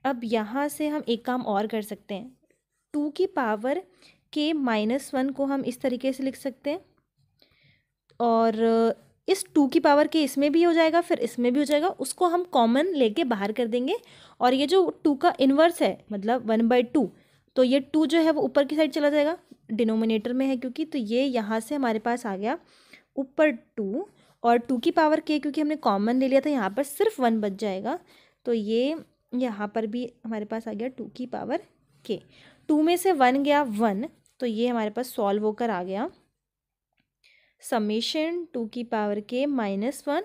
अब यहाँ से हम एक काम और कर सकते हैं, 2 की पावर k -1 को हम इस तरीके से लिख सकते हैं, और इस 2 की पावर k इसमें भी हो जाएगा फिर इसमें भी हो जाएगा, उसको हम कॉमन लेके बाहर कर देंगे। और ये जो 2 का इन्वर्स है मतलब 1/2, तो ये 2 जो है वो ऊपर की साइड चला जाएगा, डिनोमिनेटर में है क्योंकि, तो ये यहाँ से हमारे पास आ गया ऊपर 2, और 2 की पावर k क्योंकि हमने कॉमन ले लिया था यहाँ पर सिर्फ 1 बच जाएगा। तो ये यहाँ पर भी हमारे पास आ गया 2 की पावर k, 2 में से 1 गया 1, तो ये हमारे पास सॉल्व होकर आ गया समेशन 2 की पावर k -1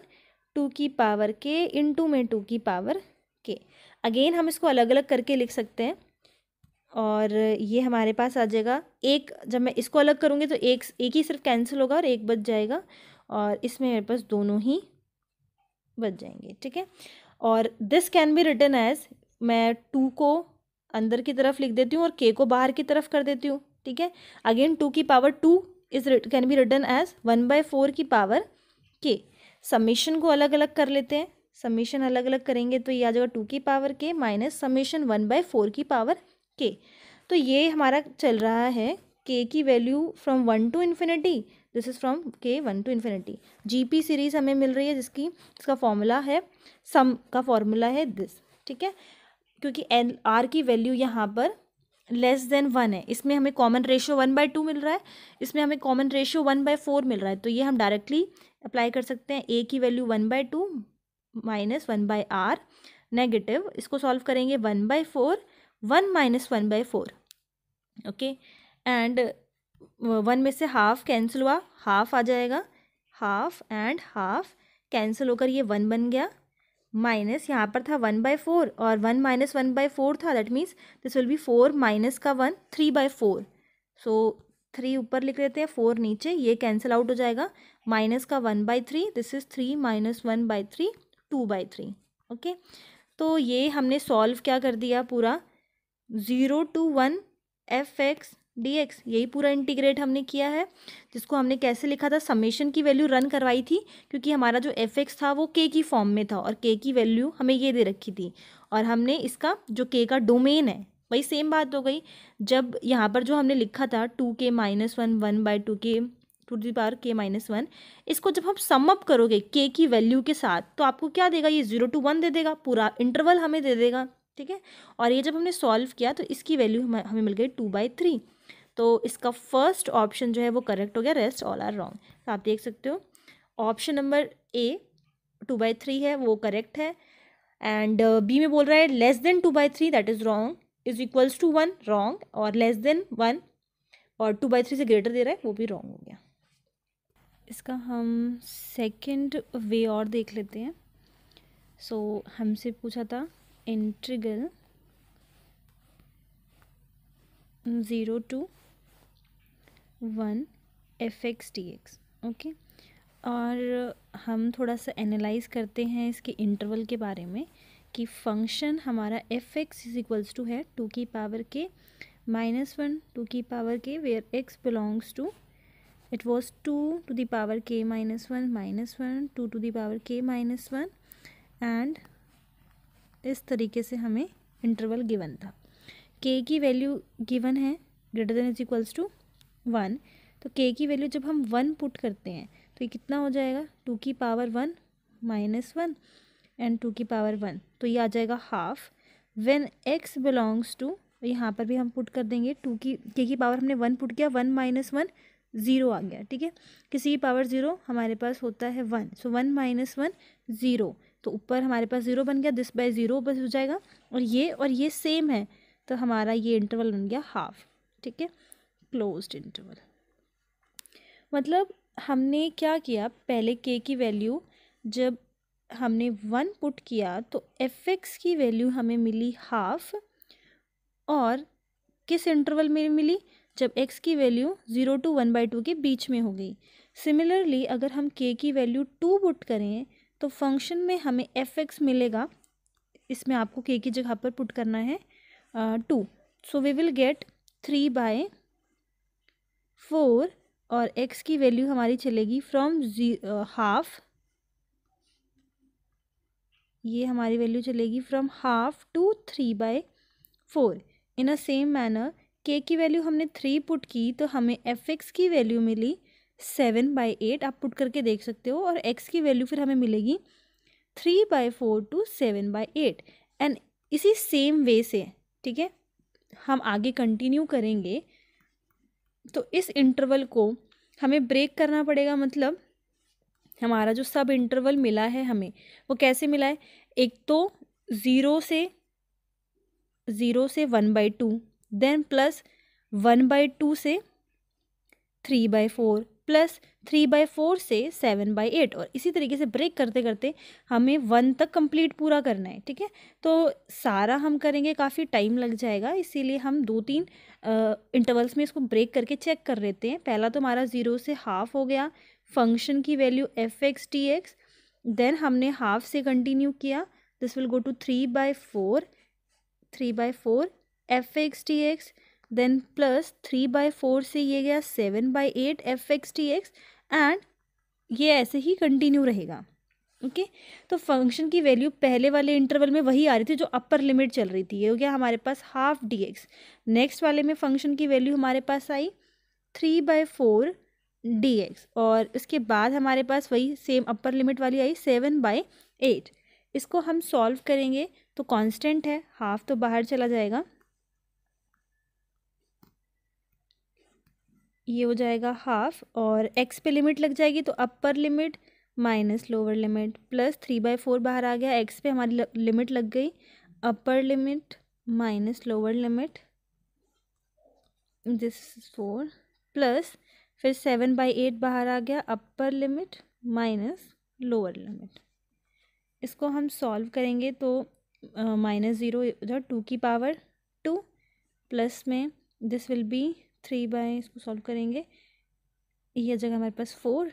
2 की पावर k इंटू में 2 की पावर k। अगेन हम इसको अलग अलग करके लिख सकते हैं, और ये हमारे पास आ जाएगा एक, जब मैं इसको अलग करूँगी तो एक ही सिर्फ कैंसिल होगा और एक बच जाएगा, और इसमें मेरे पास दोनों ही बच जाएंगे। ठीक है, और this can be written as, मैं 2 को अंदर की तरफ लिख देती हूँ और k को बाहर की तरफ कर देती हूँ। ठीक है, अगेन 2 की power 2 can be written as 1/4 की पावर k। समेशन को अलग अलग कर लेते हैं, समीशन अलग अलग करेंगे तो ये आ जाएगा 2 की पावर k माइनस समीशन 1/4 की पावर k। तो ये हमारा चल रहा है k की value from 1 to infinity, this is from k 1 to infinity. GP series हमें मिल रही है जिसका फॉर्मूला है, सम का फॉर्मूला है दिस, ठीक है। क्योंकि एन आर की वैल्यू यहाँ पर लेस देन 1 है, इसमें हमें कॉमन रेशियो 1/2 मिल रहा है, इसमें हमें कॉमन रेशियो 1/4 मिल रहा है, तो ये हम डायरेक्टली अप्लाई कर सकते हैं। a की वैल्यू 1/2 माइनस 1/r नेगेटिव, इसको सॉल्व करेंगे 1/4 1 माइनस 1/4, ओके। एंड 1 में से हाफ कैंसिल हुआ, हाफ आ जाएगा, हाफ एंड हाफ कैंसिल होकर ये 1 बन गया, माइनस यहाँ पर था 1/4 और 1 माइनस 1/4 था, that means this will B 4 minus का 1 3/4। सो 3 ऊपर लिख लेते हैं, 4 नीचे, ये कैंसिल आउट हो जाएगा, माइनस का 1/3, दिस इज 3 माइनस 1/3 2/3, ओके। तो ये हमने सॉल्व क्या कर दिया, पूरा 0 to 1 f(x) dx, यही पूरा इंटीग्रेट हमने किया है, जिसको हमने कैसे लिखा था, समेशन की वैल्यू रन करवाई थी, क्योंकि हमारा जो f(x) था वो k की फॉर्म में था और k की वैल्यू हमें ये दे रखी थी, और हमने इसका जो k का डोमेन है वही सेम बात हो गई। जब यहाँ पर जो हमने लिखा था 2k minus 1 1/2k to the power k minus 1, इसको जब हम सम अप करोगे k की वैल्यू के साथ तो आपको क्या देगा, ये 0 to 1 दे देगा, पूरा इंटरवल हमें दे देगा, ठीक है। और ये जब हमने सॉल्व किया तो इसकी वैल्यू हमें मिल गई 2/3, तो इसका फर्स्ट ऑप्शन जो है वो करेक्ट हो गया, रेस्ट ऑल आर रॉन्ग। तो आप देख सकते हो ऑप्शन नंबर ए 2/3 है वो करेक्ट है, एंड बी में बोल रहा है less than 2/3 that is wrong, is equals to 1 wrong, और लेस देन 1 और 2/3 से ग्रेटर दे रहा है वो भी रॉन्ग हो गया। इसका हम सेकंड वे और देख लेते हैं। सो हमसे पूछा था integral 0 to 1 f(x) dx, okay. और हम थोड़ा सा एनालाइज करते हैं इसके इंटरवल के बारे में, कि फंक्शन हमारा f(x) इज इक्वल्स टू है 2 की पावर k माइनस 1 2 की power k where x belongs to, it was 2 to the power k minus 1 minus 1 2 to the power k minus 1, and इस तरीके से हमें इंटरवल गिवन था। k की वैल्यू गिवन है greater than is equals to 1, तो k की value जब हम 1 पुट करते हैं तो ये कितना हो जाएगा, 2 की पावर 1 माइनस 1 एंड 2 की पावर 1, तो ये आ जाएगा half. When x belongs to, यहाँ पर भी हम पुट कर देंगे, k की पावर हमने 1 पुट किया, 1 माइनस 1 0 आ गया, ठीक है। किसी की पावर 0 हमारे पास होता है 1, सो 1 माइनस 1 0, तो ऊपर हमारे पास 0 बन गया, दिस बाय 0 बस हो जाएगा, और ये सेम है, तो हमारा ये इंटरवल बन गया हाफ, ठीक है, क्लोज्ड इंटरवल। मतलब हमने क्या किया, पहले k की वैल्यू जब हमने 1 पुट किया तो f(x) की वैल्यू हमें मिली हाफ, और किस इंटरवल में मिली, जब x की वैल्यू 0 to 1/2 के बीच में हो गई। सिमिलरली अगर हम k की वैल्यू 2 पुट करें तो फंक्शन में हमें f(x) मिलेगा, इसमें आपको k की जगह पर पुट करना है 2, सो वी विल गेट 3/4, और x की वैल्यू हमारी चलेगी फ्रॉम हाफ, ये हमारी वैल्यू चलेगी from half to 3/4। In a same manner k की वैल्यू हमने 3 पुट की तो हमें f(x) की वैल्यू मिली 7/8, आप पुट करके देख सकते हो, और x की वैल्यू फिर हमें मिलेगी 3/4 to 7/8, एंड इसी सेम वे से, ठीक है, हम आगे कंटिन्यू करेंगे। तो इस इंटरवल को हमें ब्रेक करना पड़ेगा, मतलब हमारा जो सब इंटरवल मिला है हमें वो कैसे मिला है, एक तो 0 से 1/2, देन प्लस 1/2 से 3/4, प्लस 3/4 से 7/8, और इसी तरीके से ब्रेक करते करते हमें 1 तक कंप्लीट पूरा करना है, ठीक है। तो सारा हम करेंगे, काफ़ी टाइम लग जाएगा, इसीलिए हम 2-3 इंटरवल्स में इसको ब्रेक करके चेक कर लेते हैं। पहला तो हमारा 0 से हाफ हो गया, फंक्शन की वैल्यू f(x) dx, देन हमने हाफ से कंटिन्यू किया, this will go to 3/4 f(x) dx, देन प्लस 3/4 से ये गया 7/8 f(x) dx, एंड ये ऐसे ही कंटिन्यू रहेगा। ओके तो फंक्शन की वैल्यू पहले वाले इंटरवल में वही आ रही थी जो अपर लिमिट चल रही थी, ये हो गया हमारे पास हाफ dx। नेक्स्ट वाले में फंक्शन की वैल्यू हमारे पास आई 3/4 dx, और इसके बाद हमारे पास वही सेम अपर लिमिट वाली आई 7/8। इसको हम सॉल्व करेंगे तो कांस्टेंट है, हाफ तो बाहर चला जाएगा, ये हो जाएगा हाफ, और x पे लिमिट लग जाएगी तो अपर limit minus lower limit plus 3/4 बाहर आ गया, x पे हमारी लिमिट लग गई, अपर limit minus lower limit, this 4 plus फिर 7/8 बाहर आ गया, अपर लिमिट माइनस लोअर लिमिट। इसको हम सॉल्व करेंगे तो -0 इधर 2 की पावर 2 प्लस में दिस विल बी 3 इसको सॉल्व करेंगे, ये जगह हमारे पास 4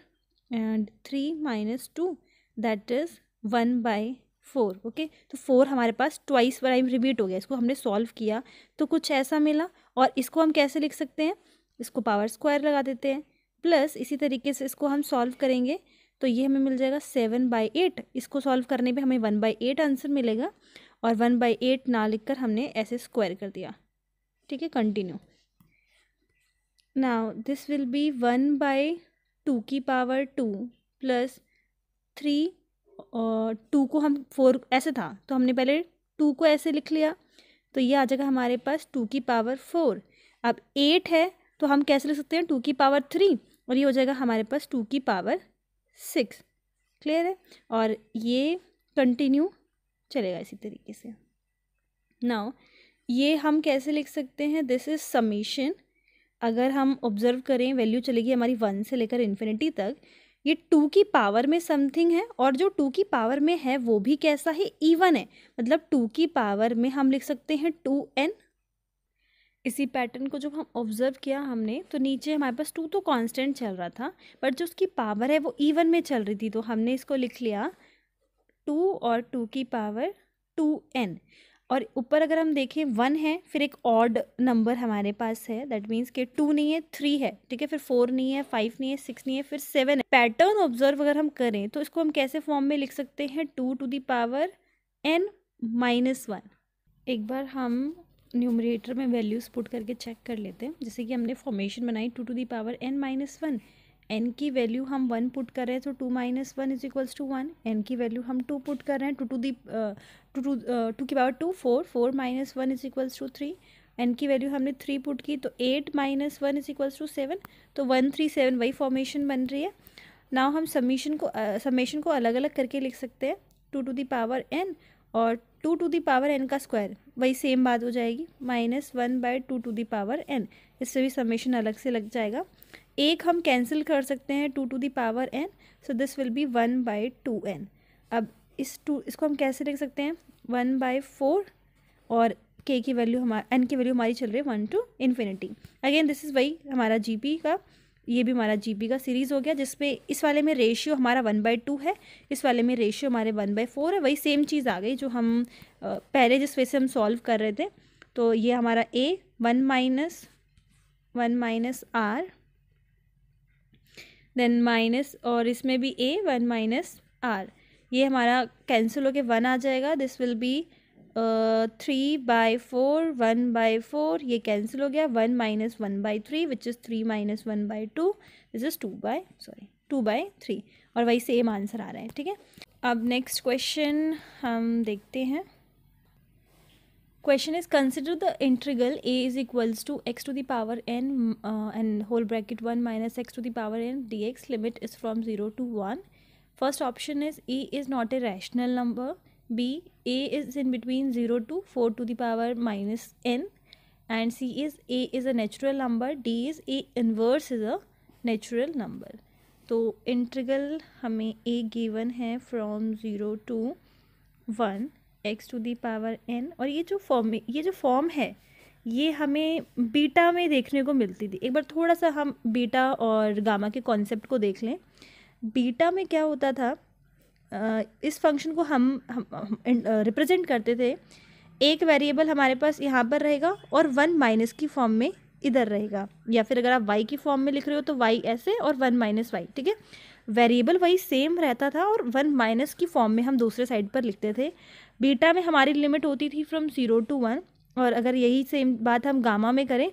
एंड 3 - 2 दैट इज़ 1/4। ओके तो 4 हमारे पास ट्वाइस टाइम रिपीट हो गया, इसको हमने सॉल्व किया तो कुछ ऐसा मिला। और इसको हम कैसे लिख सकते हैं, इसको पावर स्क्वायर लगा देते हैं, प्लस इसी तरीके से इसको हम सॉल्व करेंगे तो ये हमें मिल जाएगा 7/8। इसको सॉल्व करने पे हमें 1/8 आंसर मिलेगा, और 1/8 ना लिखकर हमने ऐसे स्क्वायर कर दिया। ठीक है, continue. Now this will B 1/2 की पावर 2 प्लस 3, और 2 को हम 4 ऐसे था तो हमने पहले 2 को ऐसे लिख लिया, तो ये आ जाएगा हमारे पास 2 की पावर 4। अब 8 है तो हम कैसे लिख सकते हैं 2 की पावर 3, और ये हो जाएगा हमारे पास 2 की पावर 6। क्लियर है, और ये कंटिन्यू चलेगा इसी तरीके से। नाउ ये हम कैसे लिख सकते हैं, दिस इज समीशन। अगर हम ऑब्जर्व करें वैल्यू चलेगी हमारी 1 से लेकर इन्फिनिटी तक, ये 2 की पावर में समथिंग है, और जो 2 की पावर में है वो भी कैसा है, इवन है, मतलब 2 की पावर में हम लिख सकते हैं 2n। इसी पैटर्न को जब हम ऑब्जर्व किया हमने तो नीचे हमारे पास 2 तो कांस्टेंट चल रहा था, बट जो उसकी पावर है वो इवन में चल रही थी, तो हमने इसको लिख लिया 2 और 2 की पावर 2n। और ऊपर अगर हम देखें 1 है, फिर एक ऑड नंबर हमारे पास है, दैट मीन्स कि 2 नहीं है 3 है, ठीक है, फिर 4 नहीं है, 5 नहीं है, 6 नहीं है, फिर 7 है। पैटर्न ऑब्जर्व अगर हम करें तो इसको हम कैसे फॉर्म में लिख सकते हैं, 2 टू द पावर n - 1। एक बार हम न्यूमरेटर में वैल्यूज़ पुट करके चेक कर लेते हैं। जैसे कि हमने फॉर्मेशन बनाई 2 to the power n - 1, n की वैल्यू हम 1 पुट कर रहे हैं तो 2 - 1 = 1, n की वैल्यू हम 2 पुट कर रहे हैं 2 की पावर 2 4 4 - 1 = 3, n की वैल्यू हमने 3 पुट की तो 8 - 1 = 7, तो 1 3 7 वही फॉर्मेशन बन रही है। नाउ हम समेशन को अलग अलग करके लिख सकते हैं, 2 टू द पावर n और 2 टू द पावर n का स्क्वायर, वही सेम बात हो जाएगी, -1/2 टू द पावर n। इससे भी समेशन अलग से लग जाएगा। एक हम कैंसिल कर सकते हैं 2 to the power n, so this will be 1/2n। अब इसको हम कैसे लिख सकते हैं, 1/4, और k की वैल्यू n की वैल्यू हमारी चल रही है 1 to infinity. Again this is वही हमारा जीपी का, ये भी हमारा जीपी का सीरीज़ हो गया, जिसपे इस वाले में रेशियो हमारा 1/2 है, इस वाले में रेशियो हमारे 1/4 है। वही सेम चीज़ आ गई जो हम पहले जिस वे से हम सॉल्व कर रहे थे। तो ये हमारा a 1 - r, देन माइनस, और इसमें भी a 1 - r, ये हमारा कैंसिल होके 1 आ जाएगा, दिस विल बी 3/4 1/4, ये कैंसिल हो गया, 1 - 1/3 विच इज़ 3 - 1/2, दिस इज़ 2/3, और वही सेम आंसर आ रहा है। ठीक है, अब नेक्स्ट क्वेश्चन हम देखते हैं। Question is, consider the integral a is equals to x to the power n and whole bracket 1 minus x to the power n dx. Limit is from 0 to 1. First option is a is not a rational number. B, a is in between 0 to 4 to the power minus n. And C is a is a natural number. D is a inverse is a natural number. तो integral हमें a given है from 0 to 1 x to the power n, और ये जो form है ये हमें beta में देखने को मिलती थी। एक बार थोड़ा सा हम बीटा और गामा के कॉन्सेप्ट को देख लें। बीटा में क्या होता था, इस फंक्शन को हम रिप्रेजेंट करते थे, एक वेरिएबल हमारे पास यहाँ पर रहेगा और 1 माइनस की फॉर्म में इधर रहेगा, या फिर अगर आप y की फॉर्म में लिख रहे हो तो y ऐसे और 1 - y। ठीक है, वेरिएबल वही सेम रहता था और 1 माइनस की फॉर्म में हम दूसरे साइड पर लिखते थे। बीटा में हमारी लिमिट होती थी फ्रॉम 0 to 1, और अगर यही सेम बात हम गामा में करें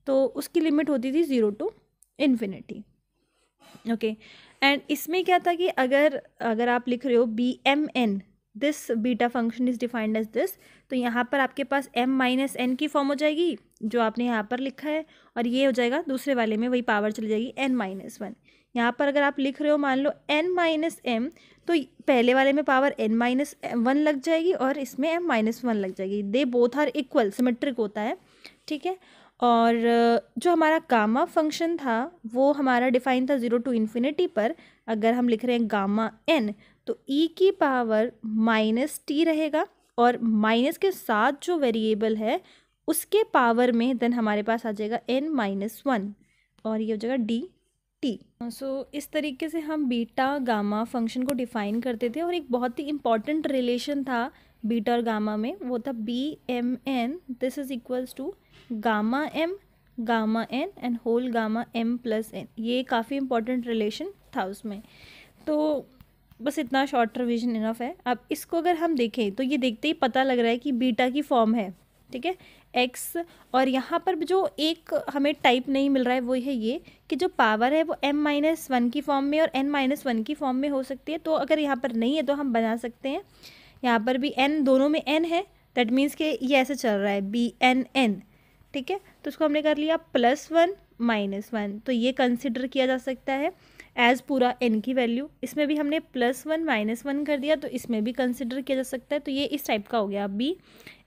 तो उसकी लिमिट होती थी 0 to इन्फिनिटी। ओके, एंड इसमें क्या था कि अगर आप लिख रहे हो B M N, this beta function is defined as this, तो यहाँ पर आपके पास m माइनस एन की फॉर्म हो जाएगी जो आपने यहाँ पर लिखा है, और ये हो जाएगा दूसरे वाले में वही पावर चली जाएगी n माइनस वन। यहाँ पर अगर आप लिख रहे हो मान लो n माइनस एम, तो पहले वाले में पावर n माइनस वन लग जाएगी और इसमें m माइनस वन लग जाएगी। They both are equal, symmetric होता है, ठीक है। और जो हमारा गामा फंक्शन था वो हमारा डिफाइन था 0 to इन्फिनिटी पर। अगर हम लिख रहे हैं गामा n, तो e की पावर माइनस टी रहेगा, और माइनस के साथ जो वेरिएबल है उसके पावर में देन हमारे पास आ जाएगा n माइनस वन, और ये हो जाएगा डी टी। सो इस तरीके से हम बीटा गामा फंक्शन को डिफाइन करते थे। और एक बहुत ही इंपॉर्टेंट रिलेशन था बीटा और गामा में, वो था B M N, this is equals to gamma M gamma N and whole gamma M plus N. ये काफ़ी इंपॉर्टेंट रिलेशन था उसमें। तो बस इतना शॉर्ट रिविजन इनफ है। अब इसको अगर हम देखें तो ये देखते ही पता लग रहा है कि बीटा की फॉर्म है, ठीक है, एक्स। और यहाँ पर जो एक हमें टाइप नहीं मिल रहा है वो है ये कि जो पावर है वो m माइनस वन की फॉर्म में और n माइनस वन की फॉर्म में हो सकती है। तो अगर यहाँ पर नहीं है तो हम बना सकते हैं, यहाँ पर भी n, दोनों में n है, दैट मीन्स कि ये ऐसे चल रहा है बी एन एन, ठीक है। तो इसको हमने कर लिया प्लस वन माइनस वन, तो ये कंसिडर किया जा सकता है एज पूरा n की वैल्यू। इसमें भी हमने प्लस वन माइनस वन कर दिया, तो इसमें भी कंसिडर किया जा सकता है। तो ये इस टाइप का हो गया बी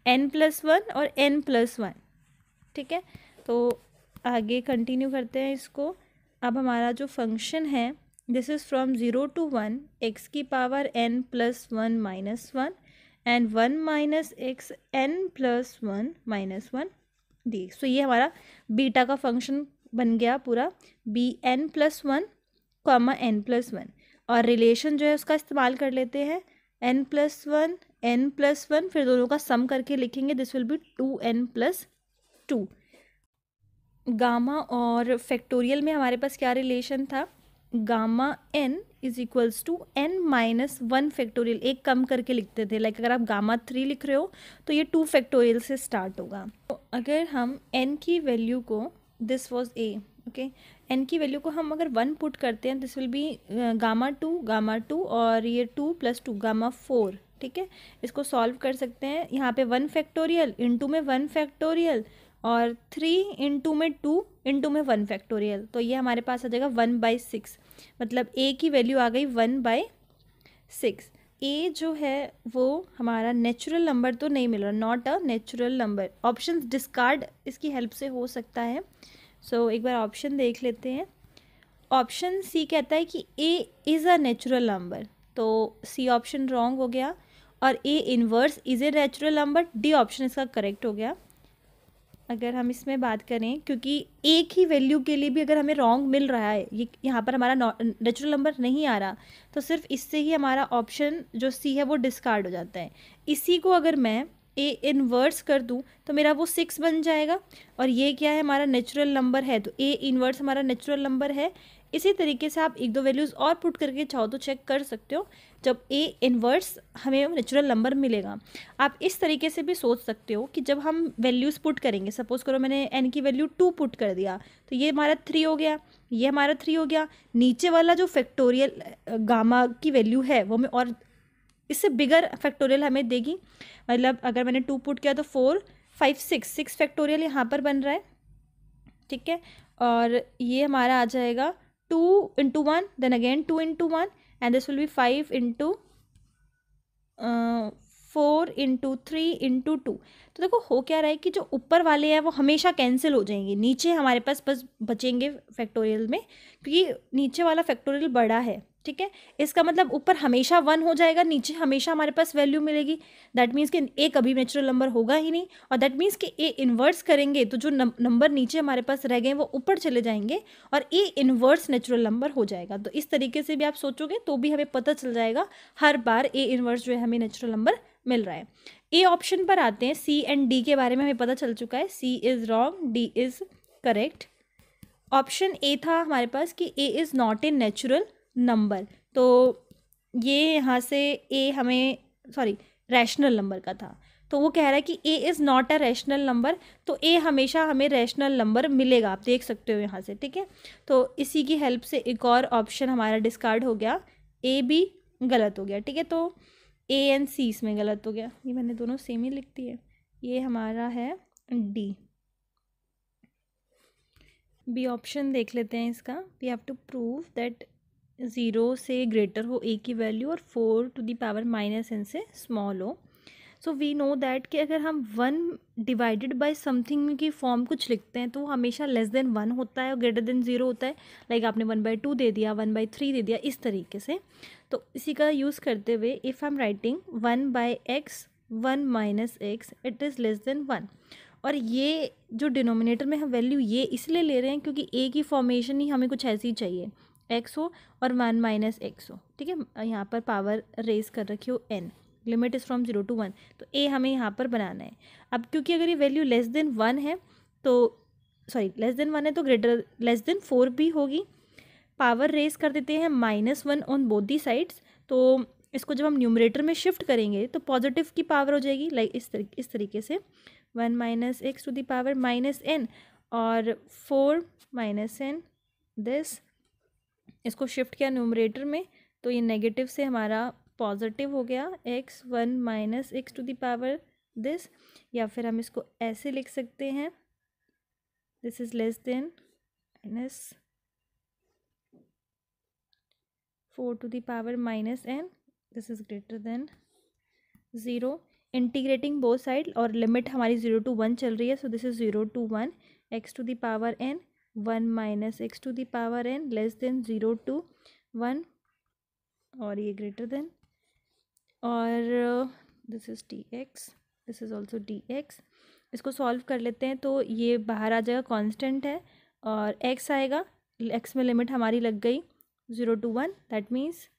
n प्लस वन और n प्लस वन, ठीक है। तो आगे कंटिन्यू करते हैं इसको। अब हमारा जो फंक्शन है this is from 0 to 1 x की power n plus one minus one and 1 minus x n plus one minus one D. So ये हमारा बीटा का फंक्शन बन गया पूरा B N plus one comma N plus one. और relation जो है उसका इस्तेमाल कर लेते हैं, n प्लस वन, फिर दोनों का सम करके लिखेंगे, this will be 2n plus two. Gamma और फैक्टोरियल में हमारे पास क्या रिलेशन था, gamma n is equals to n minus one factorial, एक कम करके लिखते थे। लाइक अगर आप गामा 3 लिख रहे हो तो ये 2 फैक्टोरियल से स्टार्ट होगा। तो अगर हम n की वैल्यू को, this was a, okay, n की वैल्यू को हम अगर 1 पुट करते हैं this will B gamma two और ये 2 प्लस 2 गामा 4, ठीक है। इसको सॉल्व कर सकते हैं, यहाँ पे 1 फैक्टोरियल इंटू में 1 फैक्टोरियल और 3 इंटू में 2 इंटू में 1 फैक्टोरियल, तो ये हमारे पास आ जाएगा 1/6। मतलब a की वैल्यू आ गई 1/6। a जो है वो हमारा नेचुरल नंबर तो नहीं मिल रहा, not a natural number. Options discard इसकी हेल्प से हो सकता है। सो एक बार ऑप्शन देख लेते हैं। ऑप्शन सी कहता है कि a is a natural number, तो सी ऑप्शन रॉन्ग हो गया, और a inverse is a natural number, D option इसका करेक्ट हो गया। अगर हम इसमें बात करें, क्योंकि एक ही वैल्यू के लिए भी अगर हमें रॉन्ग मिल रहा है, ये यहाँ पर हमारा नेचुरल नंबर नहीं आ रहा, तो सिर्फ इससे ही हमारा ऑप्शन जो सी है वो डिस्कार्ड हो जाता है। इसी को अगर मैं ए इनवर्स कर दूं तो मेरा वो 6 बन जाएगा, और ये क्या है हमारा नेचुरल नंबर है, तो ए इनवर्स हमारा नेचुरल नंबर है। इसी तरीके से आप एक दो वैल्यूज़ और पुट करके चाहो तो चेक कर सकते हो, जब ए इनवर्स हमें नेचुरल नंबर मिलेगा। आप इस तरीके से भी सोच सकते हो कि जब हम वैल्यूज़ पुट करेंगे, सपोज करो मैंने एन की वैल्यू 2 पुट कर दिया, तो ये हमारा 3 हो गया, ये हमारा 3 हो गया। नीचे वाला जो फैक्टोरियल गामा की वैल्यू है वो हमें और इससे बिगर फैक्टोरियल हमें देगी। मतलब अगर मैंने 2 पुट किया तो 4 5 6 फैक्टोरियल यहाँ पर बन रहा है, ठीक है। और ये हमारा आ जाएगा 2 into 1 then again 2 into 1 and this will be 5 into 4 into 3 into 2। तो देखो हो क्या रहा है कि जो ऊपर वाले हैं वो हमेशा कैंसिल हो जाएंगे, नीचे हमारे पास बस बचेंगे फैक्टोरियल में, क्योंकि नीचे वाला फैक्टोरियल बड़ा है, ठीक है। इसका मतलब ऊपर हमेशा 1 हो जाएगा, नीचे हमेशा हमारे पास वैल्यू मिलेगी। दैट मीन्स कि ए कभी नेचुरल नंबर होगा ही नहीं, और दैट मीन्स कि ए इन्वर्स करेंगे तो जो नंबर नीचे हमारे पास रह गए वो ऊपर चले जाएंगे और ए इन्वर्स नेचुरल नंबर हो जाएगा। तो इस तरीके से भी आप सोचोगे तो भी हमें पता चल जाएगा हर बार ए इन्वर्स जो है हमें नेचुरल नंबर मिल रहा है। ए ऑप्शन पर आते हैं, सी एंड डी के बारे में हमें पता चल चुका है, C is wrong, D is correct. Option A था हमारे पास कि A is not a natural number. तो ये यहाँ से ए हमें रैशनल नंबर का था, तो वो कह रहा है कि A is not a rational number, तो ए हमेशा हमें रैशनल नंबर मिलेगा, आप देख सकते हो यहाँ से, ठीक है। तो इसी की हेल्प से एक और ऑप्शन हमारा डिस्कार्ड हो गया, ए भी गलत हो गया, ठीक है। तो ए एंड सी इसमें गलत हो गया, ये मैंने दोनों सेम ही लिख दी है। ये हमारा है डी। बी ऑप्शन देख लेते हैं इसका। We have to prove that 0 से ग्रेटर हो ए की वैल्यू और 4⁻⁻n से स्मॉल हो। सो वी नो दैट कि अगर हम 1 डिवाइडेड बाय समथिंग की फॉर्म कुछ लिखते हैं तो वो हमेशा लेस देन 1 होता है और ग्रेटर देन 0 होता है। लाइक आपने 1/2 दे दिया, 1/3 दे दिया, इस तरीके से। तो इसी का यूज़ करते हुए if I am writing 1/x 1 - x it is less than 1। और ये जो डिनोमिनेटर में हम वैल्यू ये इसलिए ले रहे हैं क्योंकि ए की फॉर्मेशन ही हमें कुछ ऐसी चाहिए, एक्स हो और 1 - x हो, ठीक है। यहाँ पर पावर रेज कर रखी हो n, limit is from 0 to 1, तो ए हमें यहाँ पर बनाना है। अब क्योंकि अगर ये वैल्यू लेस देन 1 है तो लेस देन 1 है तो ग्रेटर लेस देन 4 भी होगी। पावर रेज कर देते हैं -1 ऑन बोथ दी साइड्स, तो इसको जब हम न्यूमरेटर में शिफ्ट करेंगे तो पॉजिटिव की पावर हो जाएगी, लाइक इस तरीके से 1 - x to the power -n और 4 - n दिस। इसको शिफ्ट किया न्यूमरेटर में तो ये नेगेटिव से हमारा पॉजिटिव हो गया, x 1 - x to the power this. या फिर हम इसको ऐसे लिख सकते हैं, this is less than -4 to the power -n, this is greater than 0। Integrating both side और लिमिट हमारी 0 to 1 चल रही है, so this is 0 to 1 x to the power n 1 - x to the power n less than 0 to 1 और ये greater than, और this is dx, this is also dx। इसको solve कर लेते हैं तो ये बाहर आ जाएगा, कांस्टेंट है और x आएगा, x में लिमिट हमारी लग गई 0 to 1, that means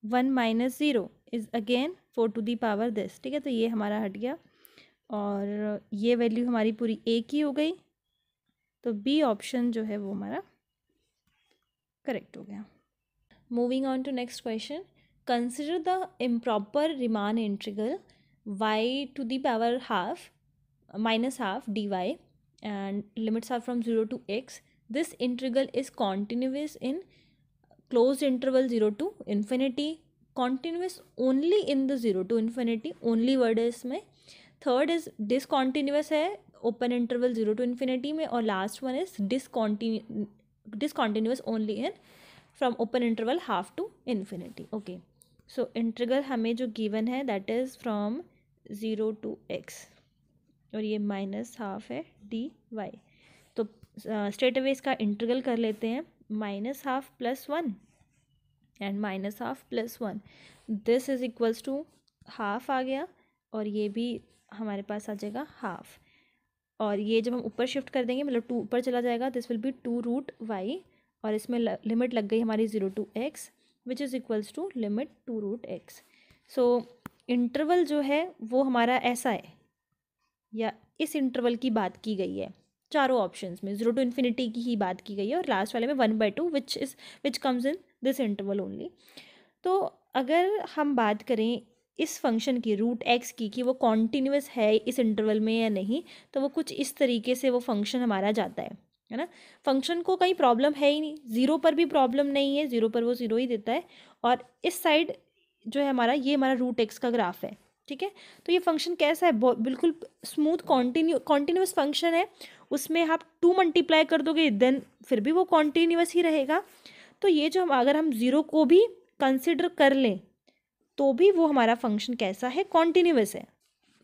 1 - 0 is again 4 to the power this, ठीक है। तो ये हमारा हट गया और ये वैल्यू हमारी पूरी ए की हो गई, तो बी ऑप्शन जो है वो हमारा करेक्ट हो गया। Moving on to next question, consider the improper Riemann integral y to the power half -half dy and limits are from 0 to x. This integral is continuous in closed interval 0 to infinity, continuous only in the 0 to infinity, only word है इसमें। Third is डिसकॉन्टीन्यूअस है open interval 0 to infinity में, और last one is discontinuous only in from open interval half to infinity. Okay, so integral हमें जो given है that is from 0 to x और ये -half है dy। तो स्ट्रेट अवे इसका इंटीग्रल कर लेते हैं, -half + 1 and -half + 1, this is equals to half आ गया और ये भी हमारे पास आ जाएगा हाफ, और ये जब हम ऊपर शिफ्ट कर देंगे मतलब 2 ऊपर चला जाएगा, दिस विल बी 2√y और इसमें लिमिट लग गई हमारी 0 to x which is equals to limit 2√x। So interval जो है वो हमारा ऐसा है, या इस इंटरवल की बात की गई है चारों ऑप्शंस में, 0 to infinity की ही बात की गई है और लास्ट वाले में 1/2 which comes in this interval only. तो अगर हम बात करें इस फंक्शन की √x की कि वो कॉन्टीन्यूअस है इस इंटरवल में या नहीं, तो वो कुछ इस तरीके से वो फंक्शन हमारा जाता है ना। फंक्शन को कहीं प्रॉब्लम है ही नहीं, 0 पर भी प्रॉब्लम नहीं है, 0 पर वो 0 ही देता है, और इस साइड जो है हमारा ये हमारा √x का ग्राफ है, ठीक है। तो ये फंक्शन कैसा है, बिल्कुल स्मूथ कॉन्टीन्यूअस फंक्शन है, उसमें आप 2 मल्टीप्लाई कर दोगे देन फिर भी वो कॉन्टीन्यूअस ही रहेगा। तो ये जो अगर हम 0 को भी कंसिडर कर लें तो भी वो हमारा फंक्शन कैसा है, कॉन्टीन्यूअस है।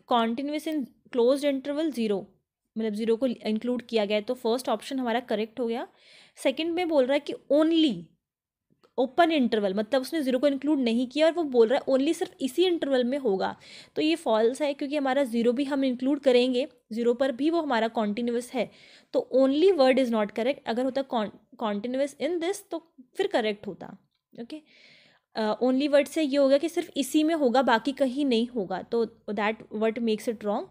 कॉन्टीन्यूअस इन क्लोज्ड इंटरवल 0, मतलब 0 को इंक्लूड किया गया है, तो फर्स्ट ऑप्शन हमारा करेक्ट हो गया। सेकंड में बोल रहा है कि ओनली ओपन इंटरवल, मतलब उसने 0 को इंक्लूड नहीं किया और वो बोल रहा है ओनली सिर्फ इसी इंटरवल में होगा, तो ये फॉल्स है क्योंकि हमारा 0 भी हम इंक्लूड करेंगे, 0 पर भी वो हमारा कॉन्टीन्यूअस है, तो only word is not correct. अगर होता कॉन्टीन्यूअस इन दिस तो फिर करेक्ट होता। ओके, ओनली वर्ड से ये होगा कि सिर्फ इसी में होगा, बाकी कहीं नहीं होगा, तो that word makes it wrong.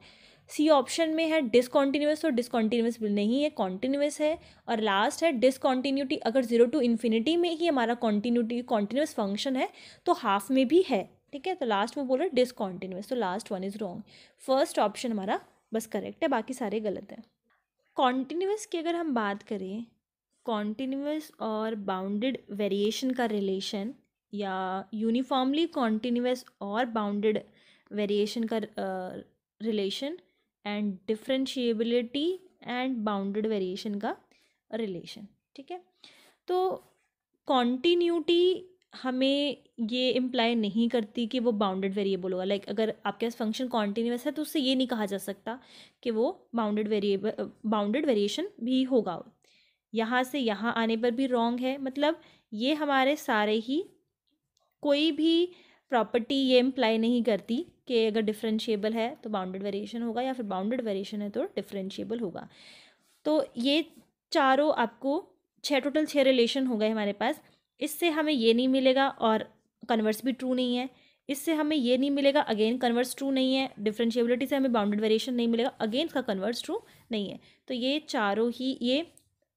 C option में है डिसकॉन्टिन्यूस, तो डिसकॉन्टिन्यूस नहीं है, कॉन्टिन्यूस है। और लास्ट है डिसकॉन्टिन्यूटी, अगर 0 to इन्फिनिटी में ही हमारा कॉन्टिन्यूस फंक्शन है तो हाफ में भी है, ठीक है। तो लास्ट में बोल रहे डिसकॉन्टिन्यूस, तो last one is wrong. First option हमारा बस करेक्ट है, बाकी सारे गलत हैं। कॉन्टिन्यूस की अगर हम बात करें, कॉन्टिन्यूस और बाउंडेड वेरिएशन का रिलेशन, या यूनिफॉर्मली कॉन्टिन्यूस और बाउंडेड वेरिएशन का relation, and differentiability and bounded variation का रिलेशन, ठीक है। तो कॉन्टिन्यूटी हमें ये इम्प्लाई नहीं करती कि वो बाउंडेड वेरिएबल होगा। लाइक अगर आपके पास फंक्शन कॉन्टिन्यूस है तो उससे ये नहीं कहा जा सकता कि वो बाउंडेड वेरिएशन भी होगा। यहाँ से यहाँ आने पर भी रॉन्ग है, मतलब ये हमारे सारे ही कोई भी प्रॉपर्टी ये इम्प्लाई नहीं करती कि अगर डिफरेंशिएबल है तो बाउंडेड वेरिएशन होगा, या फिर बाउंडेड वेरिएशन है तो डिफरेंशिएबल होगा। तो ये चारों आपको टोटल 6 रिलेशन हो गए हमारे पास। इससे हमें ये नहीं मिलेगा और कन्वर्स भी ट्रू नहीं है, इससे हमें ये नहीं मिलेगा, अगेन कन्वर्स ट्रू नहीं है। डिफरेंशिएबिलिटी से हमें बाउंडेड वेरिएशन नहीं मिलेगा, अगेन इसका कन्वर्स ट्रू नहीं है। तो ये चारों ही, ये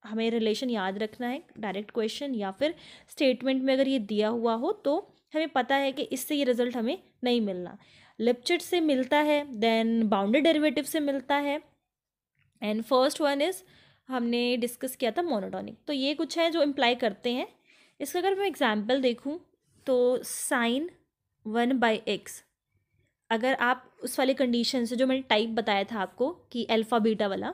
हमें रिलेशन याद रखना है। डायरेक्ट क्वेश्चन या फिर स्टेटमेंट में अगर ये दिया हुआ हो तो हमें पता है कि इससे ये रिजल्ट हमें नहीं मिलना। लिपचिट से मिलता है, देन बाउंडेड डेरिवेटिव से मिलता है, एंड फर्स्ट वन इज़ हमने डिस्कस किया था मोनोटॉनिक। तो ये कुछ है जो इम्प्लाई करते हैं। इसका अगर मैं एग्जाम्पल देखूँ तो साइन 1/x, अगर आप उस वाले कंडीशन से जो मैंने टाइप बताया था आपको कि अल्फ़ा बीटा वाला,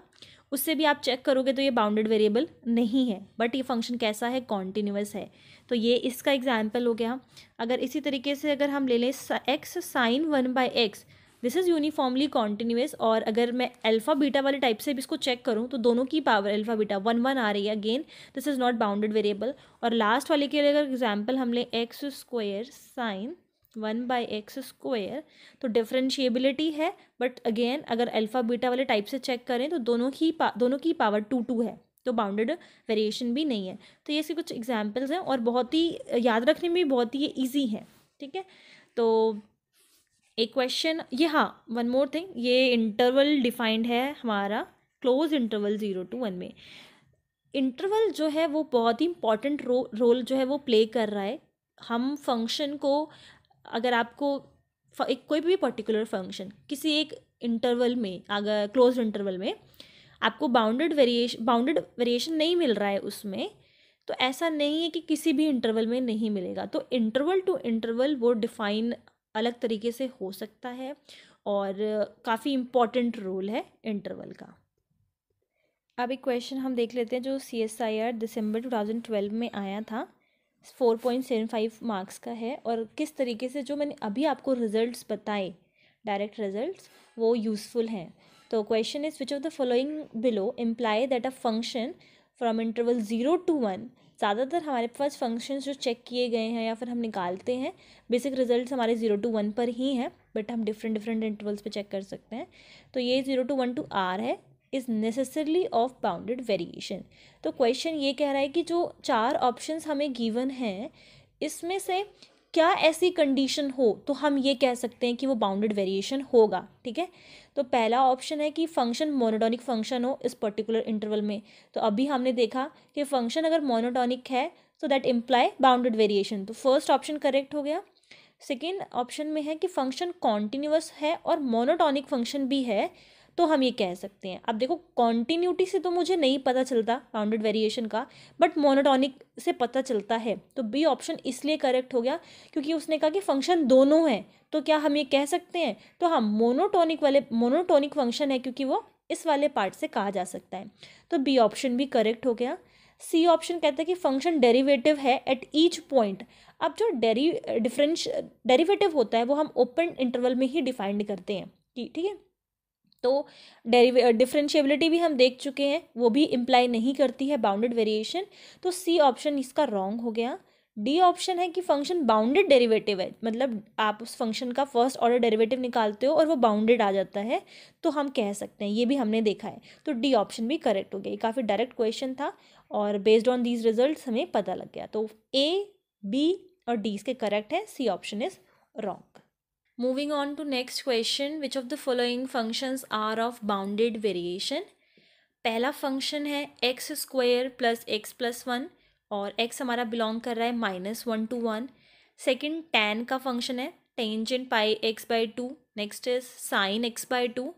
उससे भी आप चेक करोगे तो ये बाउंडेड वेरिएबल नहीं है, बट ये फंक्शन कैसा है, कॉन्टिन्यूस है। तो ये इसका एग्जाम्पल हो गया। अगर इसी तरीके से अगर हम ले लें x sine 1/x, this is uniformly continuous, और अगर मैं अल्फ़ा बीटा वाले टाइप से भी इसको चेक करूँ तो दोनों की पावर अल्फ़ा बीटा 1 आ रही है, again this is not bounded variable. और लास्ट वाले के लिए अगर एग्जाम्पल हम लें एक्स स्क्वायर साइन 1/x², तो डिफरेंशिएबिलिटी है, बट अगेन अगर अल्फ़ा बीटा वाले टाइप से चेक करें तो दोनों की पावर 2 है, तो बाउंडेड वेरिएशन भी नहीं है। तो ये इसके कुछ एग्जांपल्स हैं और बहुत ही याद रखने में भी बहुत ही ईजी है, ठीक है। तो एक क्वेश्चन ये, हाँ वन मोर थिंग, ये इंटरवल डिफाइंड है हमारा क्लोज इंटरवल 0 to 1 में। इंटरवल जो है वो बहुत ही इंपॉर्टेंट रोल जो है वो प्ले कर रहा है। हम फंक्शन को, अगर आपको एक कोई भी पर्टिकुलर फंक्शन किसी एक इंटरवल में, अगर क्लोज इंटरवल में आपको बाउंडेड वेरिएशन नहीं मिल रहा है उसमें, तो ऐसा नहीं है कि किसी भी इंटरवल में नहीं मिलेगा। तो इंटरवल टू इंटरवल वो डिफाइन अलग तरीके से हो सकता है, और काफ़ी इम्पॉर्टेंट रोल है इंटरवल का। अब एक क्वेश्चन हम देख लेते हैं जो CSIR दिसंबर 2012 में आया था, 4.75 मार्क्स का है, और किस तरीके से जो मैंने अभी आपको रिजल्ट्स बताए, डायरेक्ट रिजल्ट्स, वो यूज़फुल हैं। तो question is which of the following below imply that a function from interval 0 to 1, ज़्यादातर हमारे पास फंक्शंस जो चेक किए गए हैं या फिर हम निकालते हैं, बेसिक रिजल्ट्स हमारे 0 to 1 पर ही हैं, बट हम डिफरेंट इंटरवल्स पे चेक कर सकते हैं। तो ये 0 to 1 to R है, is necessarily of bounded variation. तो क्वेश्चन ये कह रहा है कि जो 4 ऑप्शंस हमें गिवन हैं, इसमें से क्या ऐसी कंडीशन हो तो हम ये कह सकते हैं कि वो बाउंडेड वेरिएशन होगा, ठीक है। तो पहला ऑप्शन है कि फंक्शन मोनोटॉनिक फंक्शन हो इस पर्टिकुलर इंटरवल में। तो अभी हमने देखा कि फंक्शन अगर मोनोटॉनिक है तो दैट इम्प्लाई बाउंडेड वेरिएशन, तो फर्स्ट ऑप्शन करेक्ट हो गया। सेकेंड ऑप्शन में है कि फंक्शन कॉन्टिन्यूअस है और मोनोटॉनिक फंक्शन भी है, तो हम ये कह सकते हैं। अब देखो कॉन्टिन्यूटी से तो मुझे नहीं पता चलता बाउंडेड वेरिएशन का, बट मोनोटॉनिक से पता चलता है। तो बी ऑप्शन इसलिए करेक्ट हो गया क्योंकि उसने कहा कि फंक्शन दोनों हैं, तो क्या हम ये कह सकते हैं, तो हम मोनोटॉनिक फंक्शन है क्योंकि वो इस वाले पार्ट से कहा जा सकता है। तो बी ऑप्शन भी करेक्ट हो गया। सी ऑप्शन कहता है कि फंक्शन डेरिवेटिव है एट ईच पॉइंट। अब जो डेरिवेटिव होता है वो हम ओपन इंटरवल में ही डिफाइंड करते हैं, ठीक है। तो डिफरेंशिएबिलिटी भी हम देख चुके हैं, वो भी इम्प्लाई नहीं करती है बाउंडेड वेरिएशन, तो सी ऑप्शन इसका रॉन्ग हो गया। डी ऑप्शन है कि फंक्शन बाउंडेड डेरिवेटिव है, मतलब आप उस फंक्शन का फर्स्ट ऑर्डर डेरिवेटिव निकालते हो और वो बाउंडेड आ जाता है, तो हम कह सकते हैं, ये भी हमने देखा है। तो डी ऑप्शन भी करेक्ट हो गया। ये काफ़ी डायरेक्ट क्वेश्चन था और बेस्ड ऑन दीज रिजल्ट्स हमें पता लग गया। तो ए, बी और डी इसके करेक्ट है, C option is wrong. Moving on to next question, which of the following functions are of bounded variation. पहला फंक्शन है x square plus x plus one, और एक्स हमारा बिलोंग कर रहा है -1 to 1। सेकेंड टैन का function है tangent pi x/2, next is sine x/2,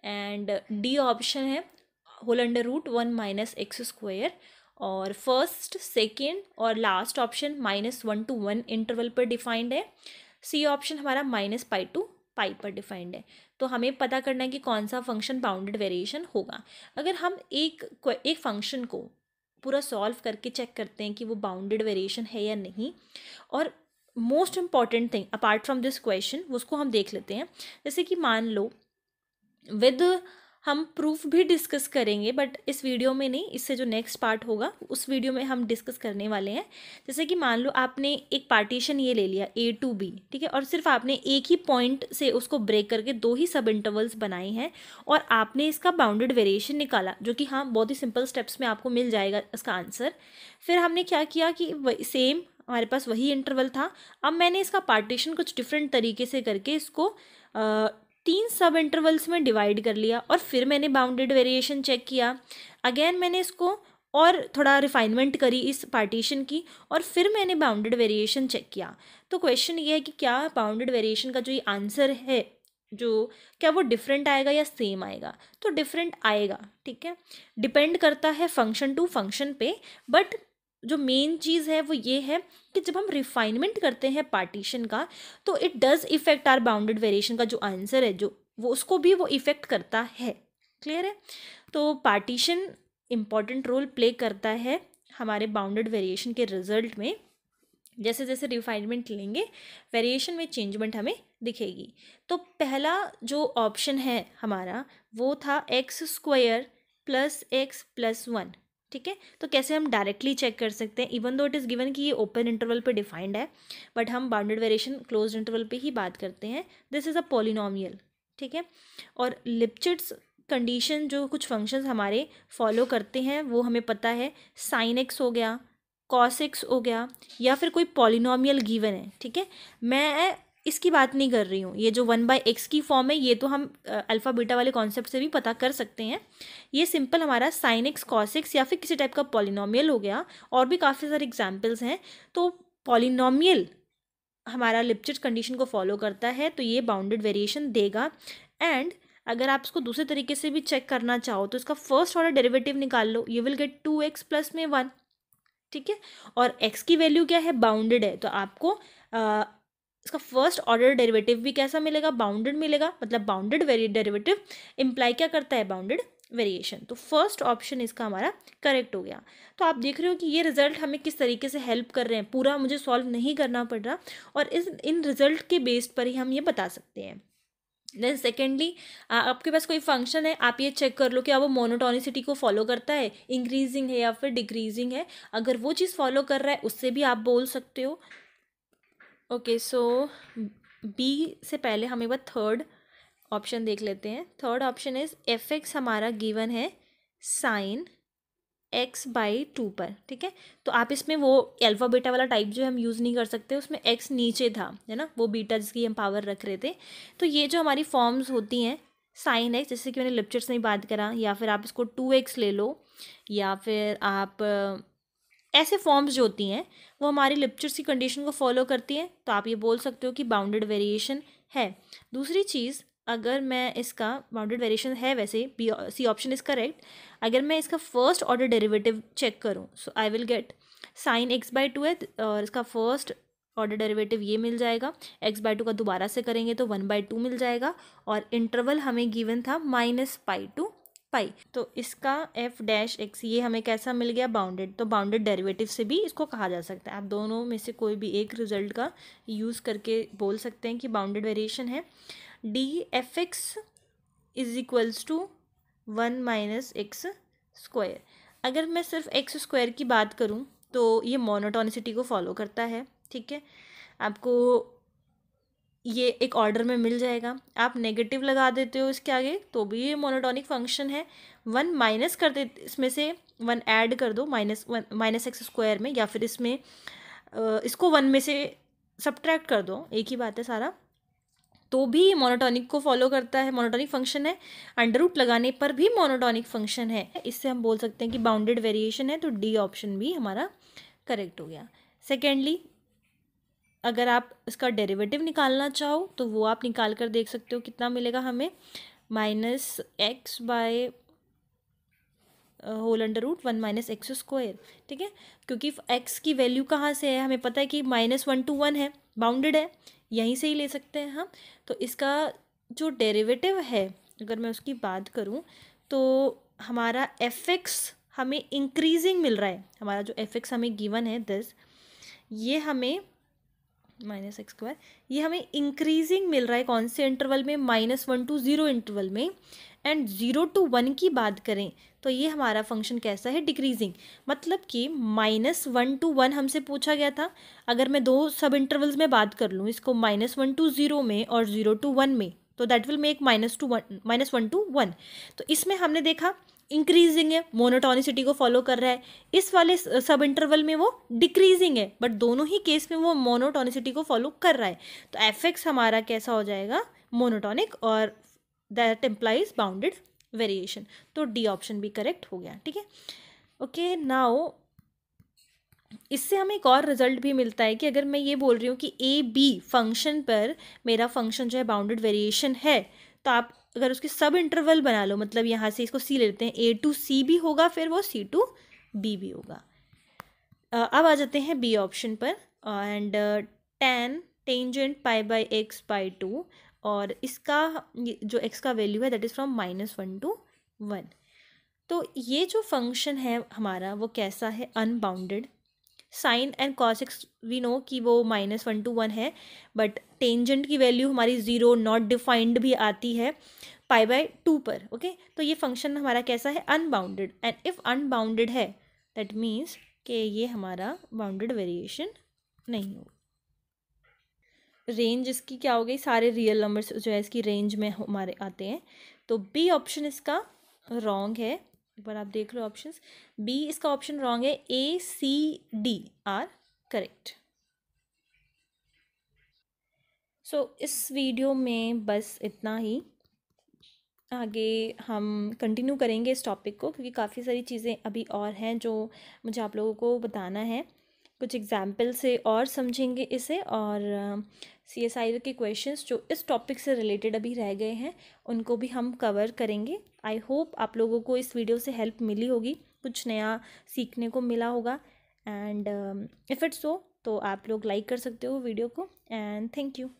and D option है whole under root 1 - x square. और फर्स्ट, सेकेंड और लास्ट ऑप्शन -1 to 1 इंटरवल पर डिफाइंड है। सी ऑप्शन हमारा -π to π पर डिफाइंड है। तो हमें पता करना है कि कौन सा फंक्शन बाउंडेड वेरिएशन होगा। अगर हम एक फंक्शन को पूरा सॉल्व करके चेक करते हैं कि वो बाउंडेड वेरिएशन है या नहीं, और most important thing apart from this question उसको हम देख लेते हैं। जैसे कि मान लो विद हम प्रूफ भी डिस्कस करेंगे, बट इस वीडियो में नहीं, इससे जो नेक्स्ट पार्ट होगा उस वीडियो में हम डिस्कस करने वाले हैं। जैसे कि मान लो आपने एक पार्टीशन ये ले लिया A to B, ठीक है, और सिर्फ आपने एक ही पॉइंट से उसको ब्रेक करके दो ही सब इंटरवल्स बनाए हैं, और आपने इसका बाउंडेड वेरिएशन निकाला, जो कि हाँ बहुत ही सिंपल स्टेप्स में आपको मिल जाएगा इसका आंसर। फिर हमने क्या किया कि सेम हमारे पास वही इंटरवल था, अब मैंने इसका पार्टीशन कुछ डिफरेंट तरीके से करके इसको 3 सब इंटरवल्स में डिवाइड कर लिया, और फिर मैंने बाउंडेड वेरिएशन चेक किया। अगेन मैंने इसको और थोड़ा रिफाइनमेंट करी इस पार्टीशन की, और फिर मैंने बाउंडेड वेरिएशन चेक किया। तो क्वेश्चन ये है कि क्या बाउंडेड वेरिएशन का जो ये आंसर है, जो क्या वो डिफरेंट आएगा या सेम आएगा। तो डिफरेंट आएगा, ठीक है, डिपेंड करता है फंक्शन टू फंक्शन पे। बट जो मेन चीज़ है वो ये है कि जब हम रिफाइनमेंट करते हैं पार्टीशन का, तो it does effect are bounded variation का जो आंसर है, जो वो उसको भी वो इफेक्ट करता है। क्लियर है। तो पार्टीशन इम्पॉर्टेंट रोल प्ले करता है हमारे बाउंडेड वेरिएशन के रिजल्ट में। जैसे जैसे रिफाइनमेंट लेंगे वेरिएशन में चेंजमेंट हमें दिखेगी। तो पहला जो ऑप्शन है हमारा वो था x² + x + 1, ठीक है। तो कैसे हम डायरेक्टली चेक कर सकते हैं, even though it is given कि ये ओपन इंटरवल पे डिफाइंड है, बट हम बाउंडेड वेरिएशन क्लोज्ड इंटरवल पे ही बात करते हैं। दिस इज़ अ पॉलिनोमियल, ठीक है। और लिपचिट्स कंडीशन जो कुछ फंक्शंस हमारे फॉलो करते हैं वो हमें पता है, sin x हो गया, cos x हो गया, या फिर कोई पॉलिनोमियल गिवन है, ठीक है। मैं इसकी बात नहीं कर रही हूँ, ये जो 1/x की फॉर्म है ये तो हम अल्फ़ा बीटा वाले कॉन्सेप्ट से भी पता कर सकते हैं। ये सिंपल हमारा sin x cos x या फिर किसी टाइप का पॉलिनोमियल हो गया, और भी काफ़ी सारे एग्जाम्पल्स हैं। तो पॉलिनोमियल हमारा लिपचिट्स कंडीशन को फॉलो करता है, तो ये बाउंडेड वेरिएशन देगा। एंड अगर आप इसको दूसरे तरीके से भी चेक करना चाहो तो इसका फर्स्ट ऑर्डर डेरिवेटिव निकाल लो, यू विल गेट 2x + में 1, ठीक है। और x की वैल्यू क्या है, बाउंडेड है, तो आपको इसका फर्स्ट ऑर्डर डेरिवेटिव भी कैसा मिलेगा, बाउंडेड मिलेगा। मतलब बाउंडेड डेरिवेटिव इम्प्लाई क्या करता है, बाउंडेड वेरिएशन। तो फर्स्ट ऑप्शन इसका हमारा करेक्ट हो गया। तो आप देख रहे हो कि ये रिजल्ट हमें किस तरीके से हेल्प कर रहे हैं, पूरा मुझे सॉल्व नहीं करना पड़ रहा, और इन रिजल्ट के बेस्ड पर ही हम ये बता सकते हैं। देन सेकेंडली, आपके पास कोई फंक्शन है, आप ये चेक कर लो कि वो मोनोटोनिसिटी को फॉलो करता है, इंक्रीजिंग है या फिर डिक्रीजिंग है। अगर वो चीज़ फॉलो कर रहा है उससे भी आप बोल सकते हो। ओके, सो बी से पहले हम एक बार थर्ड ऑप्शन देख लेते हैं। थर्ड ऑप्शन इज f(x) हमारा गिवन है sin x/2 पर, ठीक है। तो आप इसमें वो अल्फा बीटा वाला टाइप जो हम यूज़ नहीं कर सकते, उसमें x नीचे था, है ना, वो बीटा जिसकी हम पावर रख रहे थे। तो ये जो हमारी फॉर्म्स होती हैं sin x, जैसे कि मैंने लिपचिट्स में बात करा, या फिर आप इसको 2x ले लो, या फिर आप ऐसे फॉर्म्स जो होती हैं वो हमारी लिपचिट्स की कंडीशन को फॉलो करती हैं। तो आप ये बोल सकते हो कि बाउंडेड वेरिएशन है। दूसरी चीज़, अगर मैं इसका बाउंडेड वेरिएशन है, वैसे B C option is correct. अगर मैं इसका फर्स्ट ऑर्डर डेरिवेटिव चेक करूं, so I will get sin x/2 है, और इसका फर्स्ट ऑर्डर डेरिवेटिव ये मिल जाएगा। x/2 का दोबारा से करेंगे तो 1/2 मिल जाएगा, और इंटरवल हमें गिवन था -π to π। तो इसका f' ये हमें कैसा मिल गया, बाउंडेड। तो बाउंडेड डेरिवेटिव से भी इसको कहा जा सकता है। आप दोनों में से कोई भी एक रिजल्ट का यूज़ करके बोल सकते हैं कि बाउंडेड वेरिएशन है। df(x) = 1 - x²। अगर मैं सिर्फ x² की बात करूं तो ये मोनोटोनिसिटी को फॉलो करता है, ठीक है। आपको ये एक ऑर्डर में मिल जाएगा। आप नेगेटिव लगा देते हो इसके आगे तो भी ये मोनोटोनिक फंक्शन है। 1 माइनस कर दे, इसमें से 1 ऐड कर दो -x² में, या फिर इसमें इसको 1 में से सब्ट्रैक्ट कर दो, एक ही बात है सारा। तो भी मोनोटॉनिक को फॉलो करता है, मोनोटॉनिक फंक्शन है, अंडर रूट लगाने पर भी मोनोटॉनिक फंक्शन है। इससे हम बोल सकते हैं कि बाउंडेड वेरिएशन है, तो डी ऑप्शन भी हमारा करेक्ट हो गया। सेकेंडली, अगर आप इसका डेरिवेटिव निकालना चाहो तो वो आप निकाल कर देख सकते हो, कितना मिलेगा हमें, -x/, whole under root 1 - x²। ठीक है, क्योंकि x की वैल्यू कहाँ से है, हमें पता है कि -1 to 1 है, बाउंडेड है, यहीं से ही ले सकते हैं हम। तो इसका जो डेरिवेटिव है, अगर मैं उसकी बात करूँ तो हमारा f(x) हमें इंक्रीजिंग मिल रहा है। हमारा जो f(x) हमें गिवन है 10, ये हमें -x², ये हमें इंक्रीजिंग मिल रहा है कौन से इंटरवल में, -1 to 0 इंटरवल में। एंड 0 to 1 की बात करें तो ये हमारा फंक्शन कैसा है, डिक्रीजिंग। मतलब कि -1 to 1 हमसे पूछा गया था। अगर मैं दो सब इंटरवल्स में बात कर लूँ, इसको -1 to 0 में और 0 to 1 में, तो दैट विल मेक -1 to 1। तो इसमें हमने देखा इंक्रीजिंग है, मोनोटोनिसिटी को फॉलो कर रहा है। इस वाले सब इंटरवल में वो डिक्रीजिंग है, बट दोनों ही केस में वो मोनोटोनिसिटी को फॉलो कर रहा है। तो f(x) हमारा कैसा हो जाएगा, मोनोटोनिक, और दैट इम्प्लाइज बाउंडेड वेरिएशन। तो डी ऑप्शन भी करेक्ट हो गया। ठीक है, ओके। नाउ इससे हमें एक और रिजल्ट भी मिलता है कि अगर मैं ये बोल रही हूँ कि ए बी फंक्शन पर मेरा फंक्शन जो है बाउंडेड वेरिएशन है, तो आप अगर उसके सब इंटरवल बना लो, मतलब यहाँ से इसको सी ले लेते हैं, A to C भी होगा, फिर वो C to B भी होगा। अब आ जाते हैं बी ऑप्शन पर। एंड tan टेंजेंट π/x/2, और इसका जो x का वैल्यू है दैट इज़ फ्रॉम -1 to 1। तो ये जो फंक्शन है हमारा वो कैसा है, unbounded. Sine and cos x we know कि वो -1 to 1 है, बट टेंजेंट की वैल्यू हमारी 0 नॉट डिफाइंड भी आती है π/2 पर। ओके, तो ये फंक्शन हमारा कैसा है, अनबाउंडेड। एंड इफ़ अनबाउंडेड है दैट मीन्स कि ये हमारा बाउंडेड वेरिएशन नहीं हो। रेंज इसकी क्या हो गई, सारे रियल नंबर्स जो है इसकी रेंज में हमारे आते हैं। तो बी ऑप्शन इसका रॉन्ग है। एक बार आप देख लो ऑप्शंस, बी इसका ऑप्शन रॉन्ग है, A, C, D are correct. So इस वीडियो में बस इतना ही। आगे हम कंटिन्यू करेंगे इस टॉपिक को, क्योंकि काफ़ी सारी चीज़ें अभी और हैं जो मुझे आप लोगों को बताना है। कुछ एग्जाम्पल से और समझेंगे इसे, और CSIR के क्वेश्चंस जो इस टॉपिक से रिलेटेड अभी रह गए हैं उनको भी हम कवर करेंगे। आई होप आप लोगों को इस वीडियो से हेल्प मिली होगी, कुछ नया सीखने को मिला होगा। एंड इफ़ इट्स सो तो आप लोग लाइक कर सकते हो वीडियो को। And thank you.